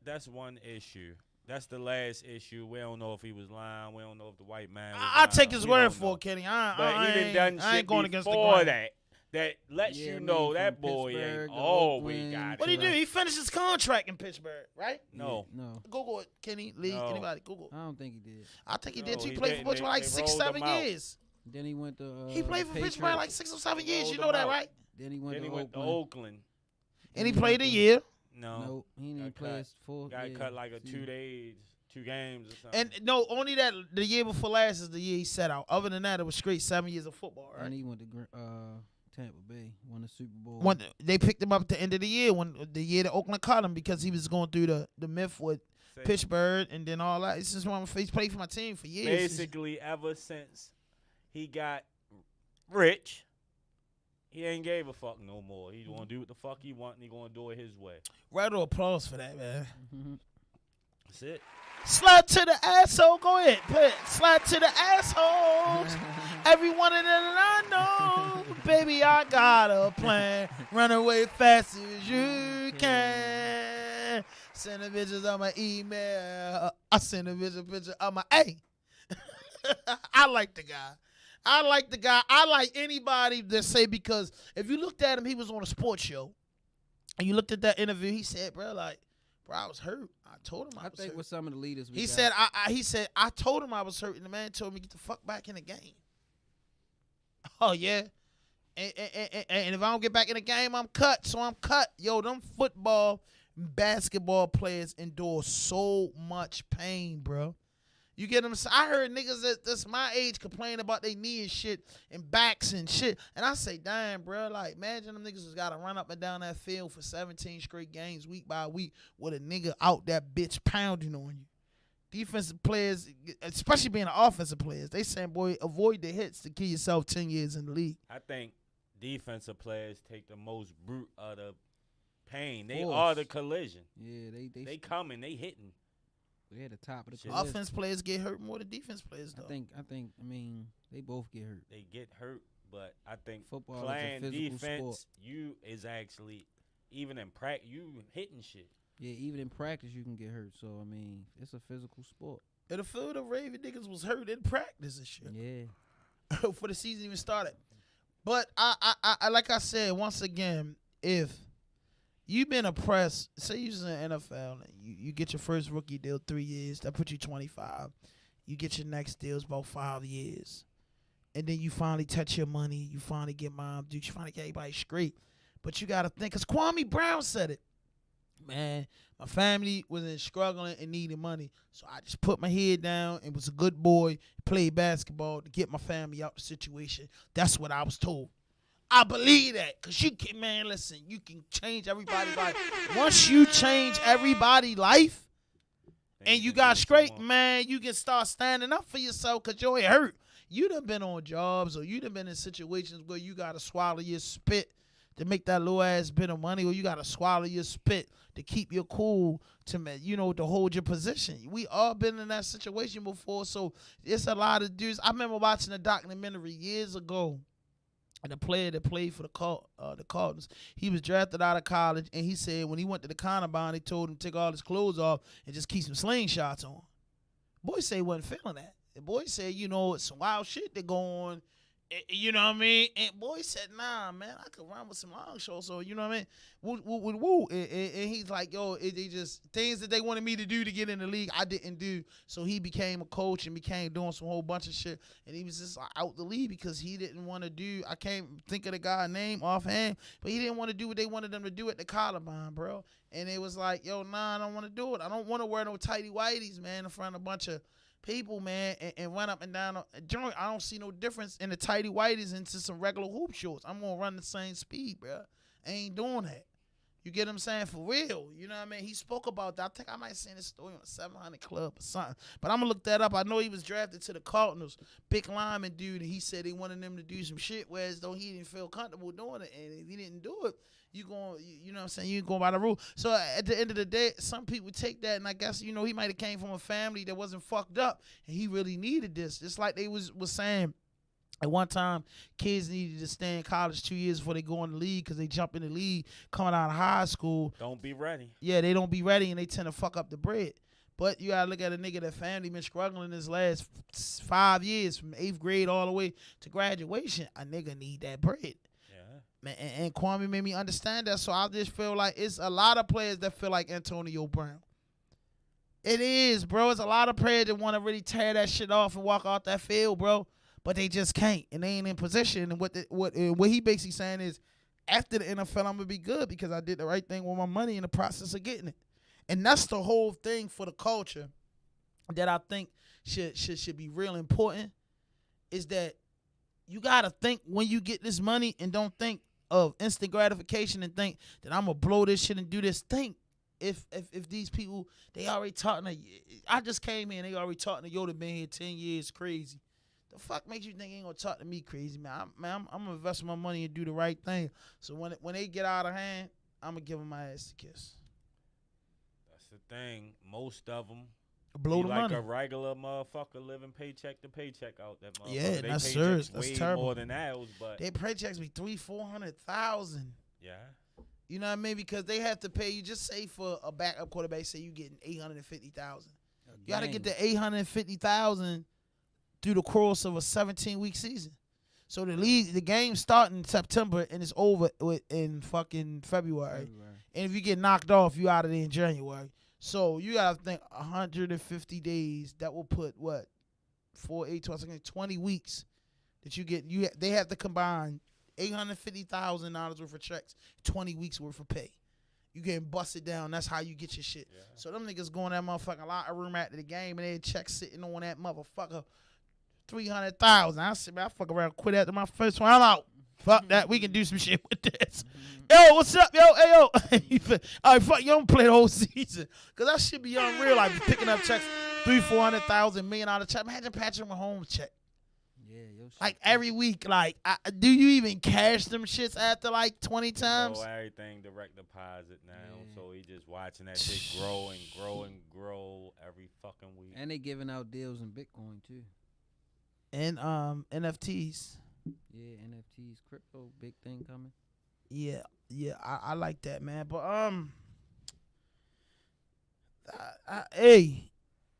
That's one issue. That's the last issue. We don't know if he was lying. We don't know if the white man was I take lying. his We word don't for know. it, Kenny. But I he done ain't shit going against the before grain. that lets Yeah, you I know mean, that from boy ain't Pittsburgh to always Oakland. got What it. did he do? He finished his contract in Pittsburgh, right? No. No, Google it, Kenny, Lee, No. anybody. Google. I don't think he did. I think he No, did too. He he played for didn't. Pittsburgh like They 6, rolled 7 him out. years. Then he went to. He played for Patriots. Pittsburgh like 6 or 7 years. You rolled know him that, out. right? Then he went Then to he went to Oakland. Oakland. And he Then played went a to- year. No. Nope, he didn't even Got play cut. his full. Got yeah, cut like a season. 2 games or something. And no, only that the year before last is the year he set out. Other than that, it was straight 7 years of football, right? And he went to Tampa Bay, won the Super Bowl. When they picked him up at the end of the year, when the year that Oakland caught him because he was going through the myth with Say, Pittsburgh and then all that. It's just one he's played for my team for years. basically, ever since he got rich, he ain't gave a fuck no more. He gonna do what the fuck he want, and he gonna do it his way. Round of applause for that, man. Mhm. That's it. Slide to the asshole. Go ahead. Put it. Slide to the assholes. Every one of them I know. Baby, I got a plan. Run away fast as you can. Send the bitches on my email. I send the bitch a picture of my A. I like the guy. I like anybody that say, because if you looked at him, he was on a sports show. And you looked at that interview, he said, bro, I was hurt. I told him I I was think hurt. with some of the leaders, we He got, said, I told him I was hurt, and the man told me get the fuck back in the game. Oh yeah, and if I don't get back in the game, I'm cut. So I'm cut. Yo, them football, basketball players endure so much pain, bro. You get them? I heard niggas that's my age complain about their knee and shit and backs and shit, and I say, damn, bro, like imagine them niggas has got to run up and down that field for 17 straight games, week by week, with a nigga out that bitch pounding on you. Defensive players, especially being offensive players, they saying, boy, avoid the hits to kill yourself 10 years in the league. I think defensive players take the most brute of the pain. They Force. are the collision. Yeah, They coming. They hitting. They're at the top of the Shit. collision. Offense players get hurt more than defense players, though. I mean, they both get hurt. They get hurt, but I think Football is a playing physical defense, sport. you is actually even in practice, you hitting shit. Yeah, even in practice you can get hurt. So I mean, it's a physical sport. And the field of Raven niggas was hurt in practice and shit. Yeah. Before the season even started. But I like I said, once again, if you've been oppressed, say you're in the NFL and you get your first rookie deal 3 years, that puts you 25. You get your next deal, it's about 5 years. And then you finally touch your money, you finally get mom dukes, you finally get everybody straight. But you gotta think, because Kwame Brown said it. Man, my family was struggling and needing money. So I just put my head down and was a good boy, played basketball to get my family out of the situation. That's what I was told. I believe that. Because you can, man, listen, you can change everybody's life. Once you change everybody's life and you got straight, man, you can start standing up for yourself because you ain't hurt. You done been on jobs or you done been in situations where you got to swallow your spit to make that little ass bit of money, or you got to swallow your spit to keep your cool, to hold your position. We all been in that situation before, so it's a lot of dudes. I remember watching a documentary years ago. The player that played for the Cardinals, he was drafted out of college, and he said when he went to the combine, they told him to take all his clothes off and just keep some slingshots on. Boy said he wasn't feeling that. The boy said, it's some wild shit that go on. You know what I mean? And boy said, nah, man, I could run with some long shorts. So, you know what I mean? Woo. And he's like, they just, things that they wanted me to do to get in the league, I didn't do. So he became a coach and became doing some whole bunch of shit. And he was just out the league because he didn't want to do, I can't think of the guy's name offhand, but he didn't want to do what they wanted them to do at the Columbine, bro. And it was like, nah, I don't want to do it. I don't want to wear no tighty whities, man, in front of a bunch of people, man, and run up and down a joint. I don't see no difference in the tighty whities into some regular hoop shorts. I'm gonna run the same speed, bro. I ain't doing that. You get what I'm saying? For real. You know what I mean? He spoke about that. I think I might have seen this story on a 700 Club or something. But I'm gonna look that up. I know he was drafted to the Cardinals. Big lineman dude, and he said he wanted them to do some shit, whereas though he didn't feel comfortable doing it. And if he didn't do it, you know what I'm saying? You going by the rule. So at the end of the day, some people take that, and I guess, he might have came from a family that wasn't fucked up, and he really needed this. Just like they was saying at one time, kids needed to stay in college 2 years before they go in the league because they jump in the league coming out of high school. Don't be ready. Yeah, they don't be ready, and they tend to fuck up the bread. But you gotta look at a nigga that family been struggling this last 5 years from 8th grade all the way to graduation. A nigga need that bread. Man, and Kwame made me understand that, so I just feel like it's a lot of players that feel like Antonio Brown. It is, bro. It's a lot of players that want to really tear that shit off and walk off that field, bro, but they just can't, and they ain't in position. And what he basically saying is, after the NFL, I'm gonna be good because I did the right thing with my money in the process of getting it. And that's the whole thing for the culture that I think should be real important, is that you gotta think when you get this money and don't think of instant gratification and think that I'm gonna blow this shit and do this. Think if these people, they already talking to, I just came in, they already talking to Yoda, been here 10 years, crazy. The fuck makes you think he ain't gonna talk to me crazy, man? I'm gonna invest my money and do the right thing. So when they get out of hand, I'm gonna give them my ass to kiss. That's the thing. Most of them blow the like money. A regular motherfucker living paycheck to paycheck out that motherfucker. Yeah, they that's serious. That's way terrible. More than ours, but their paychecks be $300,000-$400,000. Yeah. You know what I mean? Because they have to pay you. Just say for a backup quarterback, say you getting $850,000. You got to get the $850,000 through the course of a 17-week season. So the game starting in September and it's over in fucking February. And if you get knocked off, you out of there in January. So you gotta think 150 days. That will put what 4, 8, 12, 20 weeks that you get. They have to combine $850,000 worth of checks, 20 weeks worth of pay. You getting busted down. That's how you get your shit. Yeah. So them niggas going that motherfucking locker room after the game and they check sitting on that motherfucker $300,000. I said, man, I fuck around, quit after my first one. I'm out. Fuck that. We can do some shit with this. Yo, what's up, yo? Hey, yo. All right, fuck, you don't play the whole season. Because that shit be unreal. Like, picking up checks, $300,000, $400,000, $1 million check. Imagine Patrick Mahomes check. Yeah, yo. Like, every week. Like, do you even cash them shits after, like, 20 times? Everything direct deposit now. Yeah. So he just watching that shit grow and grow and grow every fucking week. And they giving out deals in Bitcoin, too. And NFTs. Yeah, NFTs, crypto, big thing coming. Yeah, I like that, man. But hey,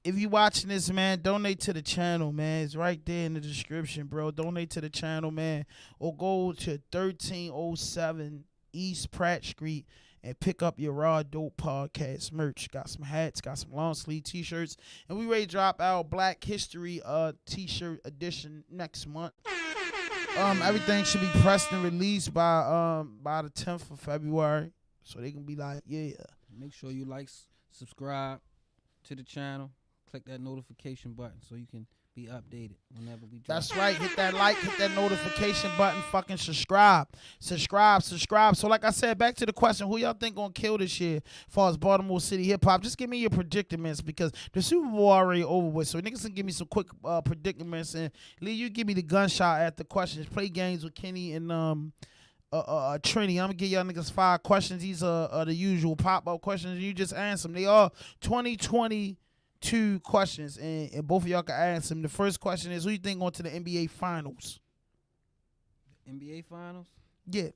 if you watching this, man, donate to the channel, man. It's right there in the description, bro. Donate to the channel, man, or go to 1307 East Pratt Street and pick up your Raw Dope podcast merch. Got some hats, got some long sleeve t-shirts, and we ready to drop our Black History t-shirt edition next month. Everything should be pressed and released by the 10th of February, so they can be like, yeah. Make sure you like, subscribe to the channel, click that notification button so you can be updated whenever we drop. That's right. Hit that like, hit that notification button, fucking subscribe. So like I said, back to the question, who y'all think gonna kill this year as far as Baltimore City hip hop? Just give me your predicaments because the Super Bowl already over with. So niggas can give me some quick predicaments, and Lee, you give me the gunshot at the questions. Play games with Kenny and Trini. I'm gonna give y'all niggas 5 questions. These are the usual pop-up questions. You just answer them. They are 2022 questions, and both of y'all can answer them. The first question is, who you think going to the NBA Finals? NBA Finals? Yeah.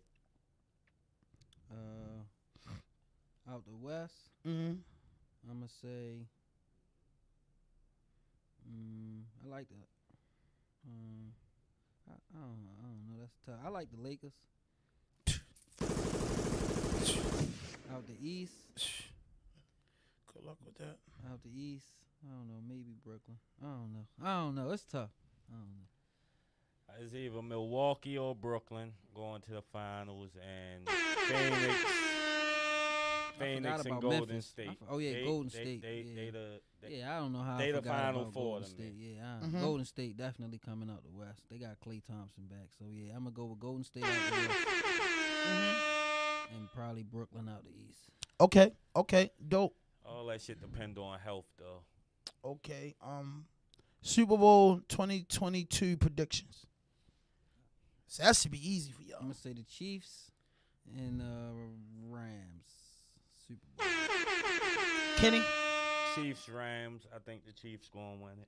Out the West. Mm-hmm. I'm gonna say. I like that. I don't know. That's tough. I like the Lakers. Out the East. Good luck with that. Out the East. I don't know. Maybe Brooklyn. I don't know. It's tough. I don't know. It's either Milwaukee or Brooklyn going to the finals, and Phoenix and Golden Memphis. State. Golden State. Yeah, I don't know how they I the forgot Final about Four. Golden State. Yeah, Golden State definitely coming out the West. They got Klay Thompson back, so yeah, I'm gonna go with Golden State out the West, and probably Brooklyn out the East. Okay, dope. All that shit depend on health, though. Okay, Super Bowl 2022 predictions. So that should be easy for y'all. I'm gonna say the Chiefs and Rams. Super Bowl. Kenny? Chiefs, Rams. I think the Chiefs gonna win it.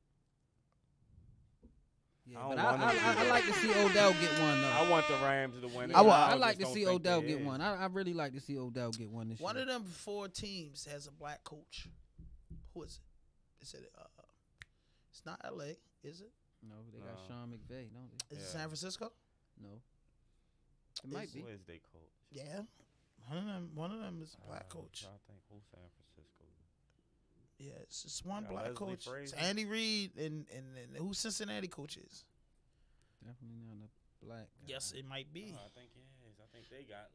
Yeah, but I like to see Odell get one though. I want the Rams to win it. I like to see Odell get one. I really like to see Odell get one this year. One of them 4 teams has a black coach. Who is it? Is it? It's not LA, is it? No, they got Sean McVay, don't they? Is it San Francisco? No. It might be. Who is they coach? Yeah. One of them is a black coach. I think who's San Francisco? Yeah, it's just one black Leslie coach. Frazier? It's Andy Reid and who Cincinnati coach is? Definitely not a black guy. Yes, it might be. I think he is. I think they got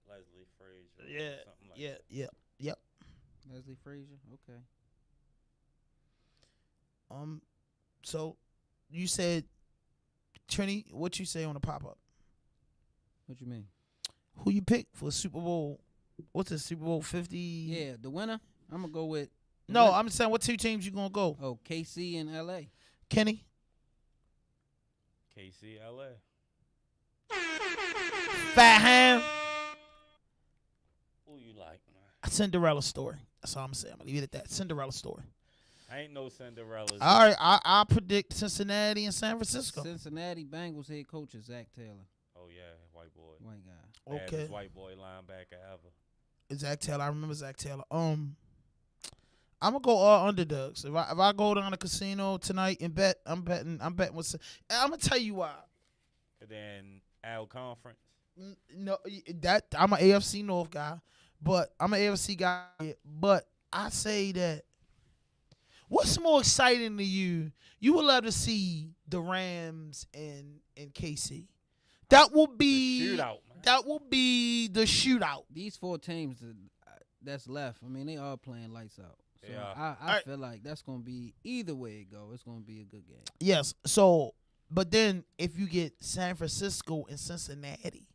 Leslie Frazier. Yeah, Or something like that. Yep. Leslie Frazier. Okay. So you said, Trini, what you say on the pop up? What you mean? Who you pick for Super Bowl? What's the Super Bowl 50? Yeah, the winner. I'm gonna go with. No, I'm saying what 2 teams you gonna go? Oh, KC and LA. Kenny. KC, LA. Fat Ham. Who you like, man? Cinderella story. That's all I'm saying. I'm gonna leave it at that. Cinderella story. I ain't no Cinderellas. All right, I predict Cincinnati and San Francisco. Cincinnati Bengals head coach is Zach Taylor. Oh yeah, white boy. White guy. Okay. Baddest white boy linebacker ever. Zach Taylor. I remember Zach Taylor. I'm gonna go all underdogs. If I go down to the casino tonight and bet, I'm betting with. I'm gonna tell you why. And then Al Conference. No, that I'm an AFC North guy, but I'm an AFC guy. But I say that. What's more exciting to you? You would love to see the Rams and KC. That will be The shootout, man. That will be the shootout. These 4 teams that's left. I mean, they are playing lights out. So Yeah. I feel like that's gonna be either way it go. It's gonna be a good game. Yes. So, but then if you get San Francisco and Cincinnati,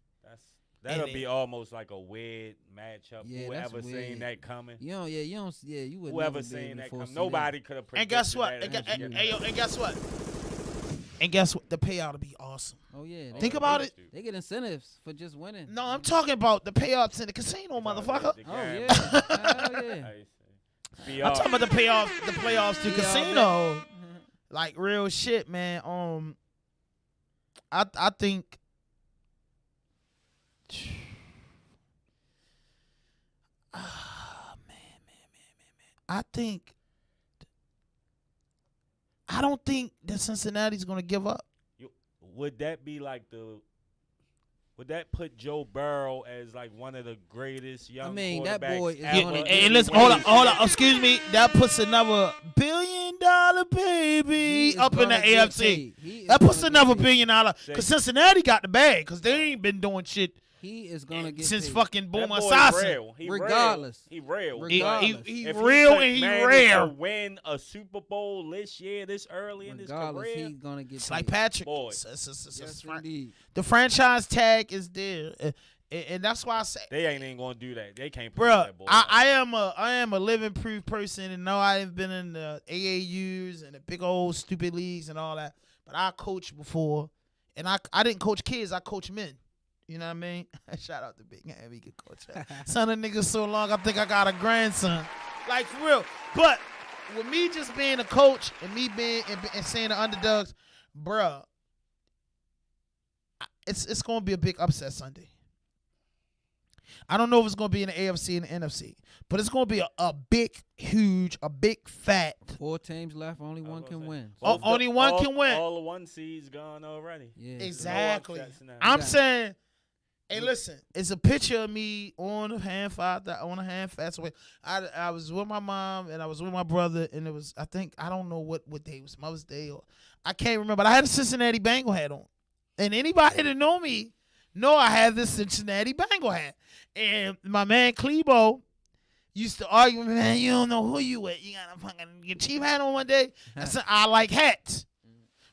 That'll be almost like a weird matchup. Yeah, Whoever that's seen weird. that coming. You would Whoever never seen be that able to coming. foresee Nobody could have predicted and guess what? that. And guess what? And guess what? The payout will be awesome. Oh yeah. Think about it. They get incentives for just winning. No, I'm talking about the payouts in the casino, motherfucker. Oh yeah. Hell yeah. I'm talking about the playoffs to casino. Like real shit, man. I think I don't think that Cincinnati's gonna give up. Would that be like would that put Joe Burrow as like one of the greatest young quarterbacks that boy is ever? And listen, hold on. Excuse me. That puts another $1 billion baby up in the AFC. That puts another $1 billion because Cincinnati got the bag because they ain't been doing shit. He is gonna get since paid. fucking That Boomer boy Esiason. real. He Regardless. He real. Regardless. He If real could and he manage rare. to win a Super Bowl this year, this early in his Regardless, career. he's gonna get It's paid. like Patrick. Boy. Yes, indeed. The franchise tag is there, and that's why I say They ain't even gonna do that. They can't. Bruh, That boy I am a living proof person, and no, I ain't been in the AAUs and the big old stupid leagues and all that. But I coached before, and I didn't coach kids. I coach men. You know what I mean? Shout out to Big Ham. He can coach that. Son of niggas so long, I think I got a grandson. Like, for real. But with me just being a coach and me being and saying the underdogs, bruh, it's going to be a big upset Sunday. I don't know if it's going to be in the AFC and the NFC, but it's going to be a big, huge, a big fat. 4 teams left. Only one can win. Only one can win. All the 1 seeds gone already. Yeah. Exactly. No upsets now. I'm saying, hey, listen, it's a picture of me on a hand fast away. I was with my mom and I was with my brother, and it was, I don't know what day it was, Mother's Day, or I can't remember. But I had a Cincinnati Bengal hat on, and anybody that know me know I had this Cincinnati Bengal hat. And my man Klebo used to argue with me, man, you don't know who you with. You got a fucking your cheap hat on one day. I said, I like hats.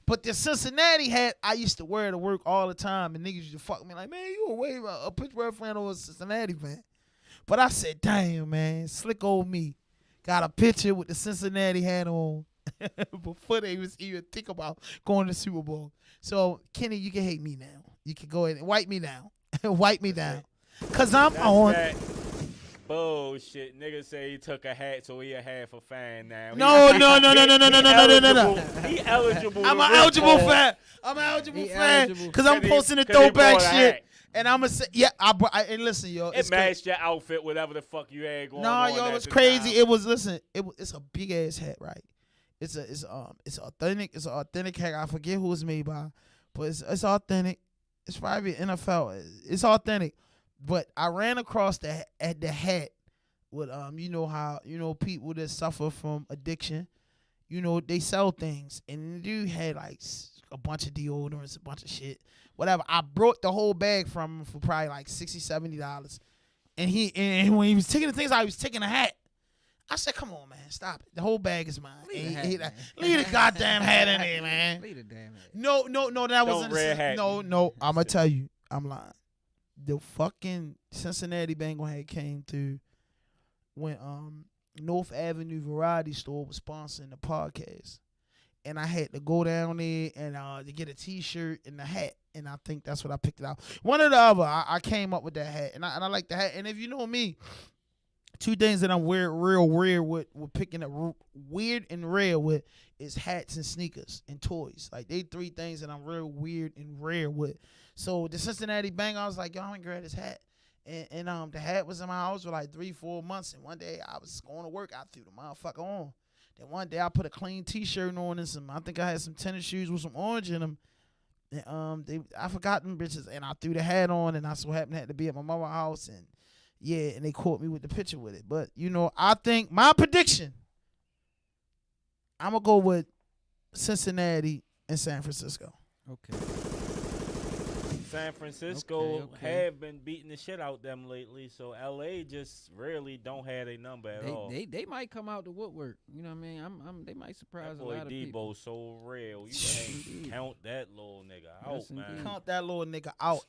But the Cincinnati hat, I used to wear to work all the time, and niggas used to fuck me like, man, you a Pittsburgh fan or a Cincinnati fan. But I said, damn, man, slick old me got a picture with the Cincinnati hat on before they was even think about going to the Super Bowl. So, Kenny, you can hate me now. You can go ahead and wipe me down. Wipe me down. Because I'm on. That bullshit. Nigga say he took a hat, so he a half a fan now. No. He eligible. I'm an eligible fan. I'm an eligible fan because I'm posting the throwback shit. And I'm going to say, yeah, and listen, yo. It matched your outfit, whatever the fuck you had going on. No, yo, it was crazy. It was, listen, it's a big ass hat, right? It's authentic. It's an authentic hat. I forget who it's made by, but it's authentic. It's probably NFL. It's authentic. But I ran across the hat with people that suffer from addiction, they sell things, and the dude had like a bunch of deodorants, a bunch of shit, whatever. I brought the whole bag from him for probably like $60-$70, and when he was taking the things out, he was taking a hat. I said, "Come on, man, stop it. The whole bag is mine. Leave the goddamn hat in there, man. Leave the damn hat. No, that wasn't. No, I'm gonna tell you, I'm lying. The fucking Cincinnati Bengal hat came through when North Avenue Variety Store was sponsoring the podcast, and I had to go down there and to get a T-shirt and the hat, and I think that's what I picked it out. One or the other, I came up with that hat, and I like the hat. And if you know me, 2 things that I'm real weird with picking up weird and rare with is hats and sneakers and toys. Like, they 3 things that I'm real weird and rare with. So the Cincinnati Bengals, I was like, yo, I'm gonna grab this hat. And the hat was in my house for like 3-4 months. And one day I was going to work, I threw the motherfucker on. Then one day I put a clean T-shirt on and I think I had some tennis shoes with some orange in them. And I forgot them bitches, and I threw the hat on, and I so happened to have to be at my mama's house, and yeah, and they caught me with the picture with it. But I think my prediction, I'm gonna go with Cincinnati and San Francisco. Okay. San Francisco Okay. have been beating the shit out them lately, so LA just really don't have a number at all. They might come out the woodwork. You know what I mean? They might surprise That a boy lot of people. Debo so real. You can't count that little nigga out, Yes, man. indeed. Count that little nigga out.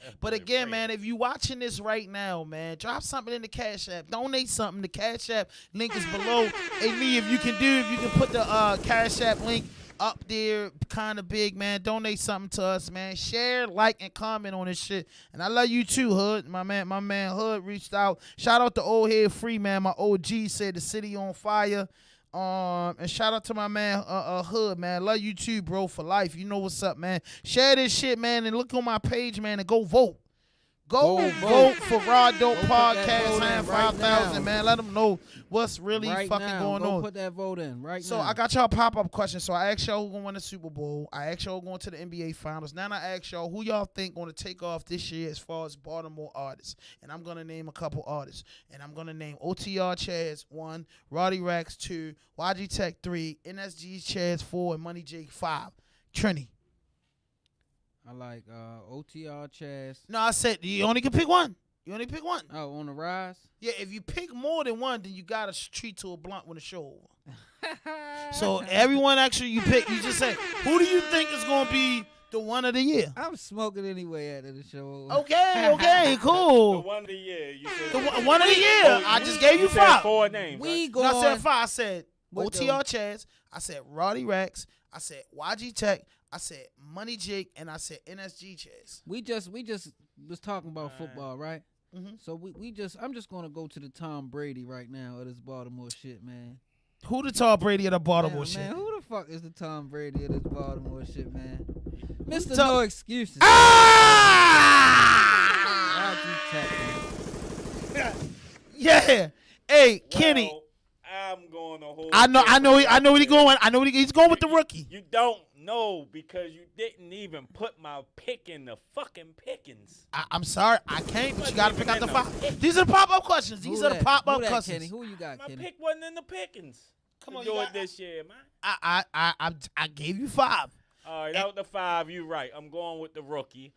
That But boy again, real. man, if you watching this right now, man, drop something in the Cash App. Donate something. The Cash App link is below. Hey, Lee, if you can put the Cash App link up there kind of big, man. Donate something to us, man. Share, like, and comment on this shit. And I love you too, Hood. My man Hood reached out. Shout out to Old Head Free, man. My OG said the city on fire. And shout out to my man Hood, man. Love you too, bro, for life. You know what's up, man. Share this shit, man, and look on my page, man, and go vote. Go vote for RAWDOPE Podcast, man, 5,000, man. Let them know what's really fucking going on. Put that vote in right now. So I got y'all pop-up questions. So I asked y'all who gonna win the Super Bowl. I asked y'all who going to the NBA Finals. Now I ask y'all who y'all think gonna take off this year as far as Baltimore artists. And I'm gonna name a couple artists. And I'm gonna name OTR Chaz 1, Roddy Rax 2, YG Tech 3, NSG Chaz 4, and Money J 5. Trini. I like OTR Chaz. No, I said you only can pick one. You only pick one. Oh, on the rise? Yeah, if you pick more than one, then you got to treat to a blunt when the show over. So everyone actually you pick, you just say, who do you think is going to be the one of the year? I'm smoking anyway after the show. Okay, cool. The one of the year. You said The one of the year. I just gave you 5. 4 names. We Right? going. No, I said 5. I said OTR the- Chaz. I said Roddy Rex. I said YG Tech. I said Money Jake, and I said NSG Chaz. We just was talking about football, right? Mhm. So I'm just gonna go to the Tom Brady right now of this Baltimore shit, man. Who the Tom Brady of the Baltimore Man, shit? man, who the fuck is the Tom Brady of this Baltimore shit, man? Mr. Tom- No Excuses. Yeah. Hey, Kenny. Well, I'm going to hold. I know where he going. I know he's going with the rookie. You don't know because you didn't even put my pick in the fucking pickings. I'm sorry, I can't, but you got to pick out the Wasn't 5. These are the pop-up questions. These are the pop-up Kenny? questions. Who you got, My Kenny? pick wasn't in the pickings. Come on, do you it got- this year, man. I gave you 5. All right, out the 5, you right. I'm going with the rookie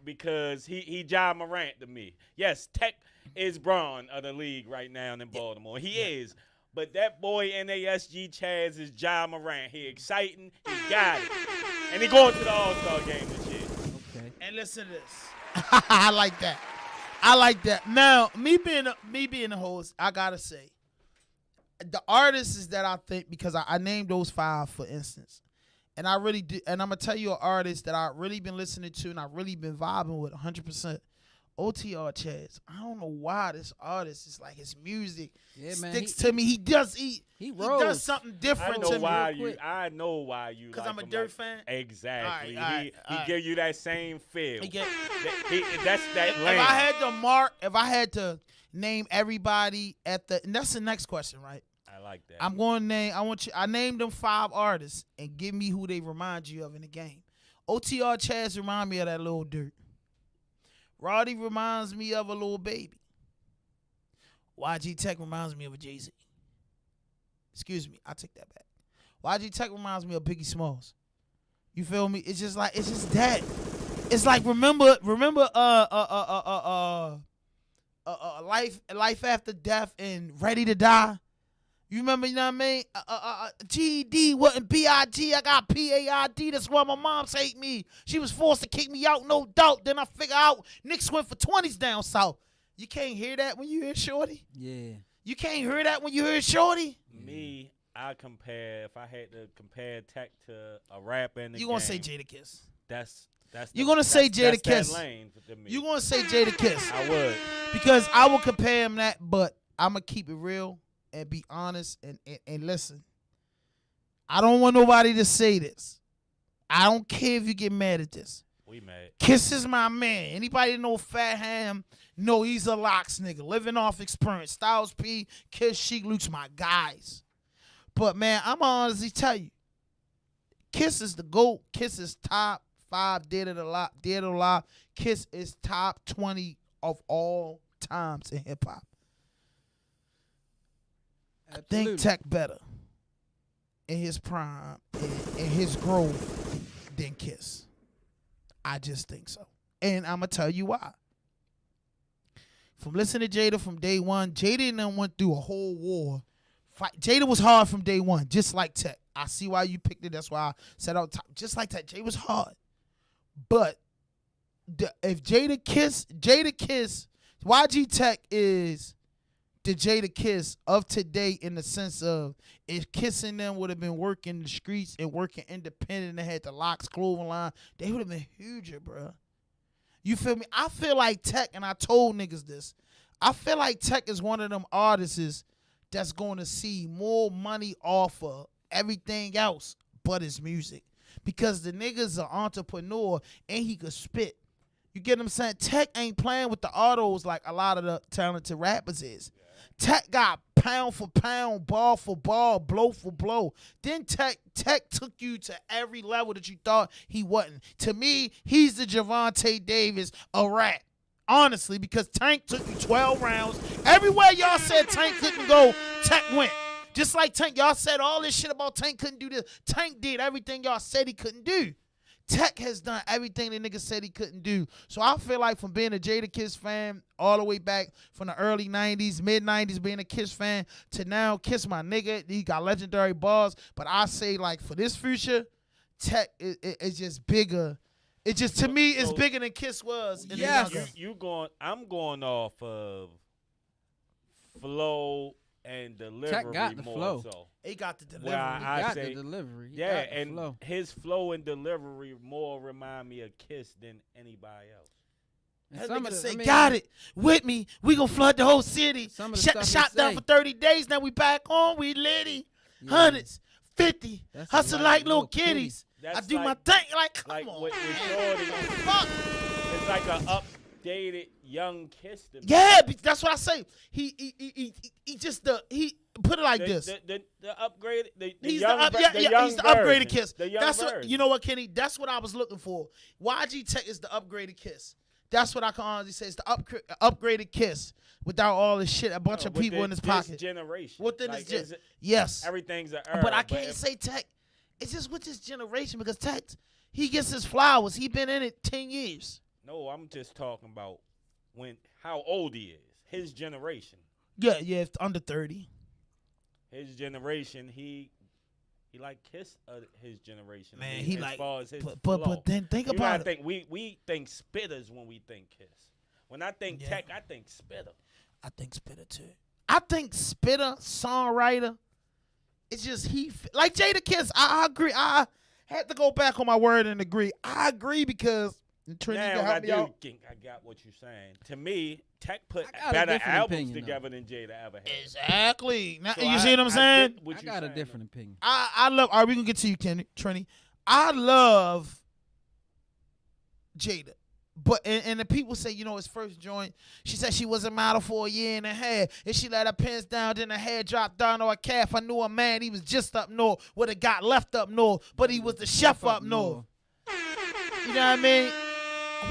because he Ja Morant to me. Yes, Tech is Braun of the league right now in Baltimore. He is. But that boy NASG Chaz is Ja Morant. He exciting. He got it. And he going to the All-Star game this year. Okay. And listen to this. I like that. Now, me being the host, I gotta say, the artists that I think, because I named those 5 for instance, and I really do, and I'm gonna tell you an artist that I really been listening to and I really been vibing with 100%. OTR Chaz. I don't know why this artist is like his music sticks to me. He does something different to me. I know why you. Because like I'm a him Dirt like, fan. Exactly. All right, he give you that same feel. That's that If lane. if I had to name everybody and that's the next question, right? I like that. I'm going to name. I named them 5 artists and give me who they remind you of in the game. OTR Chaz remind me of that Lil Dirt. Roddy reminds me of a Lil Baby. YG Tech reminds me of a Jay-Z. Excuse me, I take that back. YG Tech reminds me of Biggie Smalls. You feel me? It's just that. It's like remember life after death and Ready to Die. You remember, you know what I mean? GED wasn't B-I-G. I got P-A-I-D. That's why my moms hate me. She was forced to kick me out, no doubt. Then I figure out Knicks went for 20s down south. You can't hear that when you hear Shorty? Yeah. You can't hear that when you hear Shorty? Me, if I had to compare Tech to a rapper in the You gonna game, say Jadakiss. You gonna say Jadakiss. That lane to me. You gonna say Jadakiss. I would. Because I will compare him that, but I'm gonna keep it real and be honest and listen. I don't want nobody to say this. I don't care if you get mad at this. We mad. Kiss is my man. Anybody know Fat Ham? No, he's a locks nigga. Living off experience. Styles P, Kiss, Sheik, Luke's my guys. But man, I'm gonna honestly tell you, Kiss is the GOAT. Kiss is top 5 dead or alive. Kiss is top 20 of all times in hip hop. I think Tech better in his prime, in his growth than Kiss. I just think so. And I'm going to tell you why. From listening to Jada from day one, Jada and them went through a whole war. Jada was hard from day one, just like Tech. I see why you picked it. That's why I said out top. Just like Tech, Jada was hard. But if Jada Kiss, YG Tech is the Jada Kiss of today in the sense of if Kissing them would have been working the streets and working independent and had the locks clothing line, they would have been huger, bro. You feel me? I feel like Tech, and I told niggas this, I feel like Tech is one of them artists that's going to see more money off of everything else but his music. Because the nigga's an entrepreneur and he could spit. You get what I'm saying? Tech ain't playing with the autos like a lot of the talented rappers is. Tech got pound for pound, ball for ball, blow for blow. Then Tech took you to every level that you thought he wasn't. To me, he's the Javante Davis of rap. Honestly, because Tank took you 12 rounds. Everywhere y'all said Tank couldn't go, Tech went. Just like Tank, y'all said all this shit about Tank couldn't do this. Tank did everything y'all said he couldn't do. Tech has done everything the nigga said he couldn't do. So I feel like from being a Jadakiss fan all the way back from the early 90s, mid-90s, being a Kiss fan to now, Kiss my nigga. He got legendary bars. But I say, like, for this future, Tech is just bigger. It just, to me, it's bigger than Kiss was. Yes. I'm going off of flow and delivery. Tech got the more flow. So. He got the delivery. Well, He I got say, the delivery. He yeah, got the and flow. his flow and delivery more remind me of Kiss than anybody else. And That some nigga of the- say, I mean, got it with me. We gonna flood the whole city. Some of the Shut the stuff shop he down say. for 30 days. Now we back on. We litty. Yeah. Hundreds, 50. That's Hustle like like little little kitties. kitties. I That's do my like- thing. Like, come Like on. with Shorty, Fuck. it's like an updated young Kiss to me. Yeah, that's what I say. He just he put it like this. The upgrade, the He's young, the young he's the upgraded version. Kiss. The young That's version. what you know. What Kenny? That's what I was looking for. YG Tech is the upgraded Kiss. That's what I can honestly say. It's the upgraded Kiss without all this shit. A bunch of people in his pocket. Generation. Within Like, this yes. Everything's an era. But I can't say Tech. It's just with this generation because Tech, he gets his flowers. He been in it 10 years. No, I'm just talking about how old he is. His generation. Yeah, it's under 30. His generation, he like Kiss his generation. Man, I mean, he as like, far as his but flow. then think You about gotta it. think we think spitters when we think Kiss. When I think Yeah. Tech, I think spitter. I think Spitter too. I think Spitter, songwriter. It's just like Jadakiss. I agree. I had to go back on my word and agree. I agree because Trinity Now can help me out. think I got what you're saying. To me, Tech put I got a better different albums opinion, together than Jada ever had. Exactly. Now, So you see what I'm saying? get what I you're got a saying. different opinion. I love. All right, we gonna get to you, Trini. I love Jada. But and the people say, his first joint, she said she was a model for a year and a half. And she let her pants down, then her hair dropped down on her calf. I knew a man, he was just up north. Would have got left up north, but he was the chef up north. You know what I mean?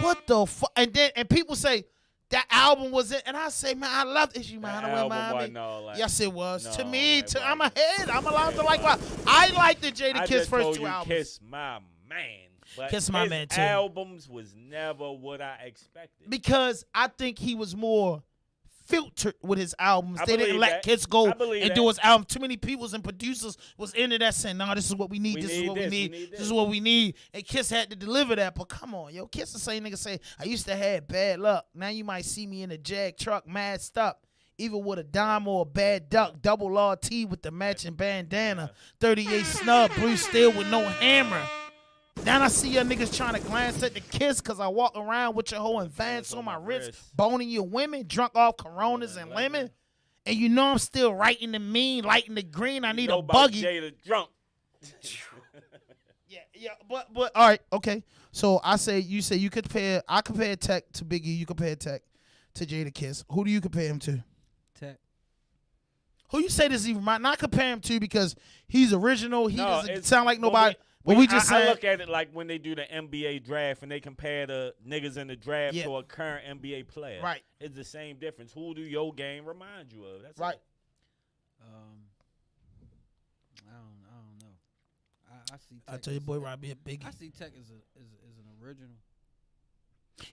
What the fuck? And people say that album was it, and I say, man, I love it. You mind album Miami? no, like, Yes, it was. no, To me, it I'm wasn't. ahead. I'm allowed to like what I like the Jada I Kiss just first told two you albums. Kiss my man. But Kiss My his Man, too. albums was never what I expected. Because I think he was more filtered with his albums. I They didn't believe let that. kids go I believe and that. do his album. Too many people and producers was into that saying, "No, this is what we need. We This is need what we this, we need. need This this." is what we need." And Kiss had to deliver that. But come on, yo, Kiss the same nigga say, "I used to have bad luck. Now you might see me in a Jag truck, masked up." Even with a dime or a bad duck, double RT with the matching bandana, 38 snub, blue steel with no hammer. Now I see your niggas trying to glance at the Kiss because I walk around with your whole advance on my wrist, boning your women, drunk off Coronas and lemon. And you know I'm still writing the mean, lighting the green. I need a buggy. Jada drunk. Yeah, but all right, okay. So I say you compare. I compare Tech to Biggie. You compare Tech to Jadakiss. Who do you compare him to? Tech. Who you say this even might not compare him to because he's original. He doesn't it's- sound like well, nobody. But we just I said look at it like when they do the NBA draft and they compare the niggas in the draft Yeah. to a current NBA player. Right. It's the same difference. Who do your game remind you of? That's right. it. I don't know. I see. I Tech tell you, as boy, a- Robbie a Biggie. I see Tech as an original.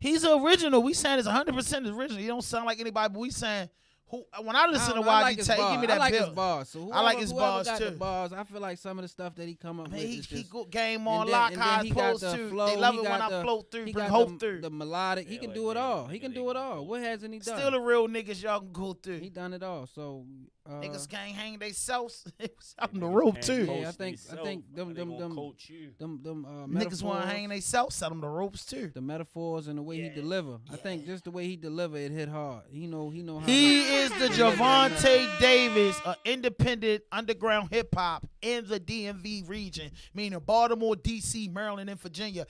He's original. We saying it's 100% original. He don't sound like anybody, but we saying who. When I listen to I YG like his Tech, he bars. give me that I like bill. his bars. So I like his whoever bars, got too. The bars. I feel like some of the stuff that he come up Man, with. he is just, go game on and lock then high he got post the too. flow, They love he it when got I the- flow through, he bring got hope through. the melodic. He Yeah, can like do it that. all. Nigga, He can they do it gonna all. go. What hasn't he done? Still the real niggas y'all can go through. He done it all. So Niggas can't hang they selves. It was out on the Niggas rope can't too. coach Yeah, I think themselves, them but they gonna coach you. them Niggas metaphors, want to hang they selves, sell them the ropes too. the metaphors and the way he deliver. I think just the way he deliver, it hit hard. He know how. He to, is the Javante Davis of independent underground hip hop in the DMV region, meaning Baltimore, DC, Maryland, and Virginia.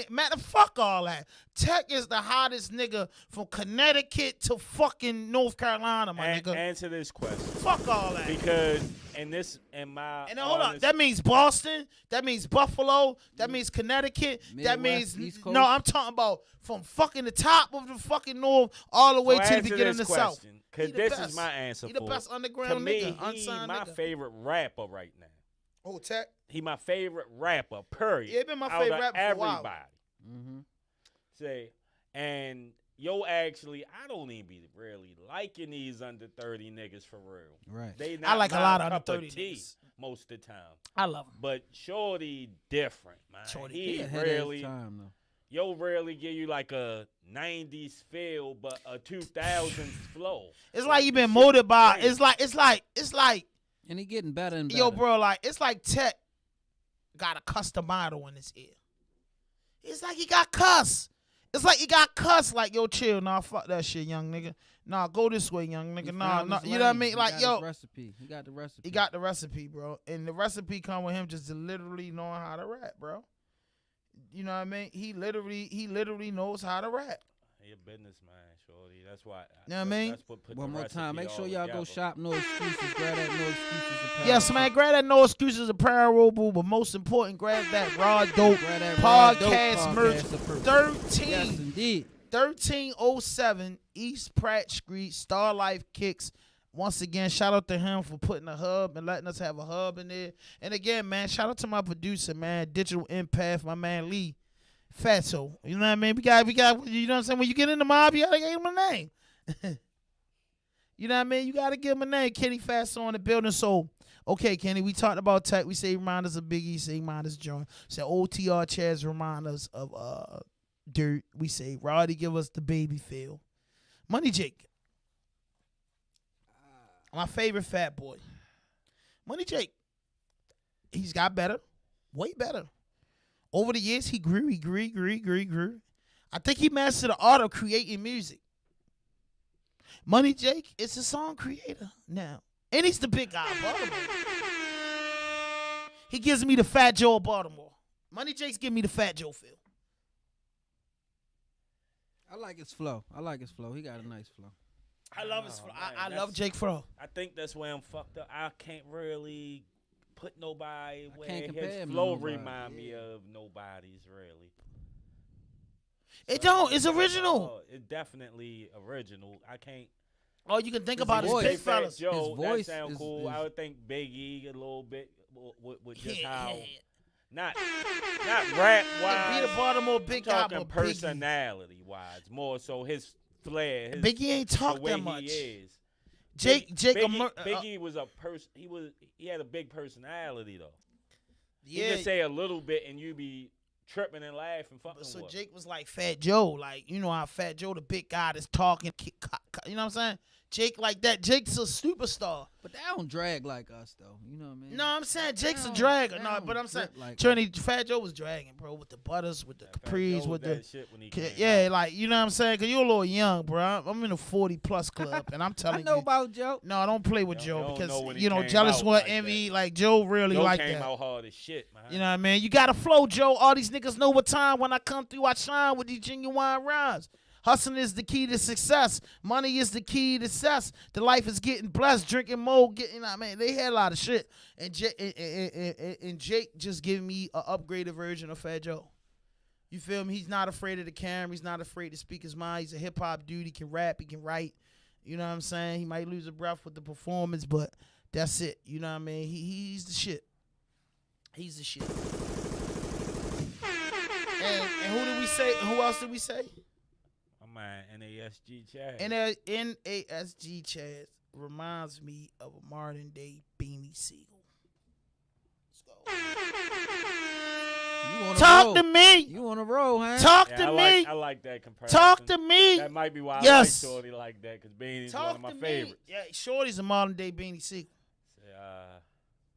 Matter fuck all that. Tech is the hottest nigga from Connecticut to fucking North Carolina, my nigga. Answer this question. Fuck all that. Because in my And then hold on, that means Boston, that means Buffalo, that means Connecticut, that Midwest, means East Coast. no, I'm talking about from fucking the top of the fucking north all the way to the beginning of the south. Because He the this best. is my answer He the for best it. underground To me, nigga, he unsigned my nigga. favorite rapper right now. Oh, Tech. He my favorite rapper. Period. Yeah, been my favorite rapper for a while. Everybody. Say, and yo, actually, I don't even be really liking these under 30 niggas for real. Right. They not I like a my lot of under cup 30 tea niggas. most of the time. I love him. But Shorty different, man. Shorty, he ahead of his really, time, though. yo, rarely give you like a 90s feel, but a 2000s flow. It's like you been molded by. Crazy. It's like. And he getting better and better. Yo, bro, like it's like Tech got a custom model in his ear. It's like he got cuss. It's like he got cuss. Like, yo, chill. Nah, fuck that shit, young nigga. Nah, go this way, young nigga. Nah. You know what I mean? Like, he got yo. his recipe. He got the recipe. He got the recipe, bro. And the recipe come with him just literally knowing how to rap, bro. You know what I mean? He literally knows how to rap. He a businessman, Shorty. That's why. You know what I mean? That's what put One the more recipe time. Make sure y'all go together. shop No Excuses. Grab that No Excuses apparel. Yes, man. Grab that No Excuses apparel, but most important, grab that Raw Dope Grab that Raw Dope podcast merch. apparel. 13. Yes, indeed. 1307 East Pratt Street, Star Life Kicks. Once again, shout out to him for putting a hub and letting us have a hub in there. And again, man, shout out to my producer, man, Digital Empath, my man Lee Fatso. You know what I mean? We got, you know what I'm saying? When you get in the mob, you gotta give him a name. You know what I mean? You gotta give him a name. Kenny Fatso in the building. So, okay, Kenny, we talked about Tech. We say remind us of Biggie, say remind us of John. Say OTR Chaz remind us of Dirt. We say Roddy give us the baby feel. Money Jake. My favorite fat boy. Money Jake. He's got better. Way better. Over the years, he grew. I think he mastered the art of creating music. Money Jake is a song creator now. And he's the big guy of Baltimore. He gives me the Fat Joe of Baltimore. Money Jake's giving me the Fat Joe feel. I like his flow. He got a nice flow. I love his flow. man, I love Jake Fro. I think that's where I'm fucked up. I can't really put nobody where can't compare his him to flow nobody. remind me of nobody's really. It don't. It's original. Oh, it's definitely original. I can't. All you can think His about is voice. big Fat fellas. Joe, voice that sound is- cool. is- I would think Big E a little bit with just Yeah, how yeah. not rap Be the wise. Baltimore I'm big guy, talking but personality wise, more so his flair, his, Biggie ain't the talk way that much. he is. Jake, Biggie was a person. He had a big personality though. He yeah. could say a little bit and you be tripping and laughing, fucking. So with. Jake was like Fat Joe, like you know how Fat Joe, the big guy that's talking, you know what I'm saying? Jake like that. Jake's a superstar. But they don't drag like us, though. You know what I mean? No, I'm saying Jake's a They dragger. don't- No, they but don't I'm saying drip like Trinity Fat Joe was dragging, bro, with the butters, with the Fat capris, Joe with was the that shit when he came yeah, out. like you know what I'm saying? Cause you're a little young, bro. I'm in a 40+ club, and I'm I telling know you. about Joe. No, don't play with You Joe don't because know when he you know came jealous out what like envy. Like Joe really Joe like came that. out hard as shit, man. You know what I mean? You got to flow, Joe. All these niggas know what time when I come through, I shine with these genuine rhymes. Hustling is the key to success. Money is the key to success. The life is getting blessed. Drinking more, getting, I mean, they had a lot of shit. And Jake just giving me an upgraded version of Fat Joe. You feel me? He's not afraid of the camera. He's not afraid to speak his mind. He's a hip-hop dude. He can rap. He can write. You know what I'm saying? He might lose a breath with the performance, but that's it. You know what I mean? He's the shit. He's the shit. And who did we say? Who else did we say? My man, NASG Chad. NASG Chaz reminds me of a modern day Beanie Siegel. Let's go. You on a Talk roll. to me. You on a roll, huh? Talk Yeah, to I me. I like that comparison. Talk to me. That might be why Yes. I like Shorty like that, because Beanie's Talk one of my to me. favorites. Yeah, Shorty's a modern day Beanie Siegel. Uh,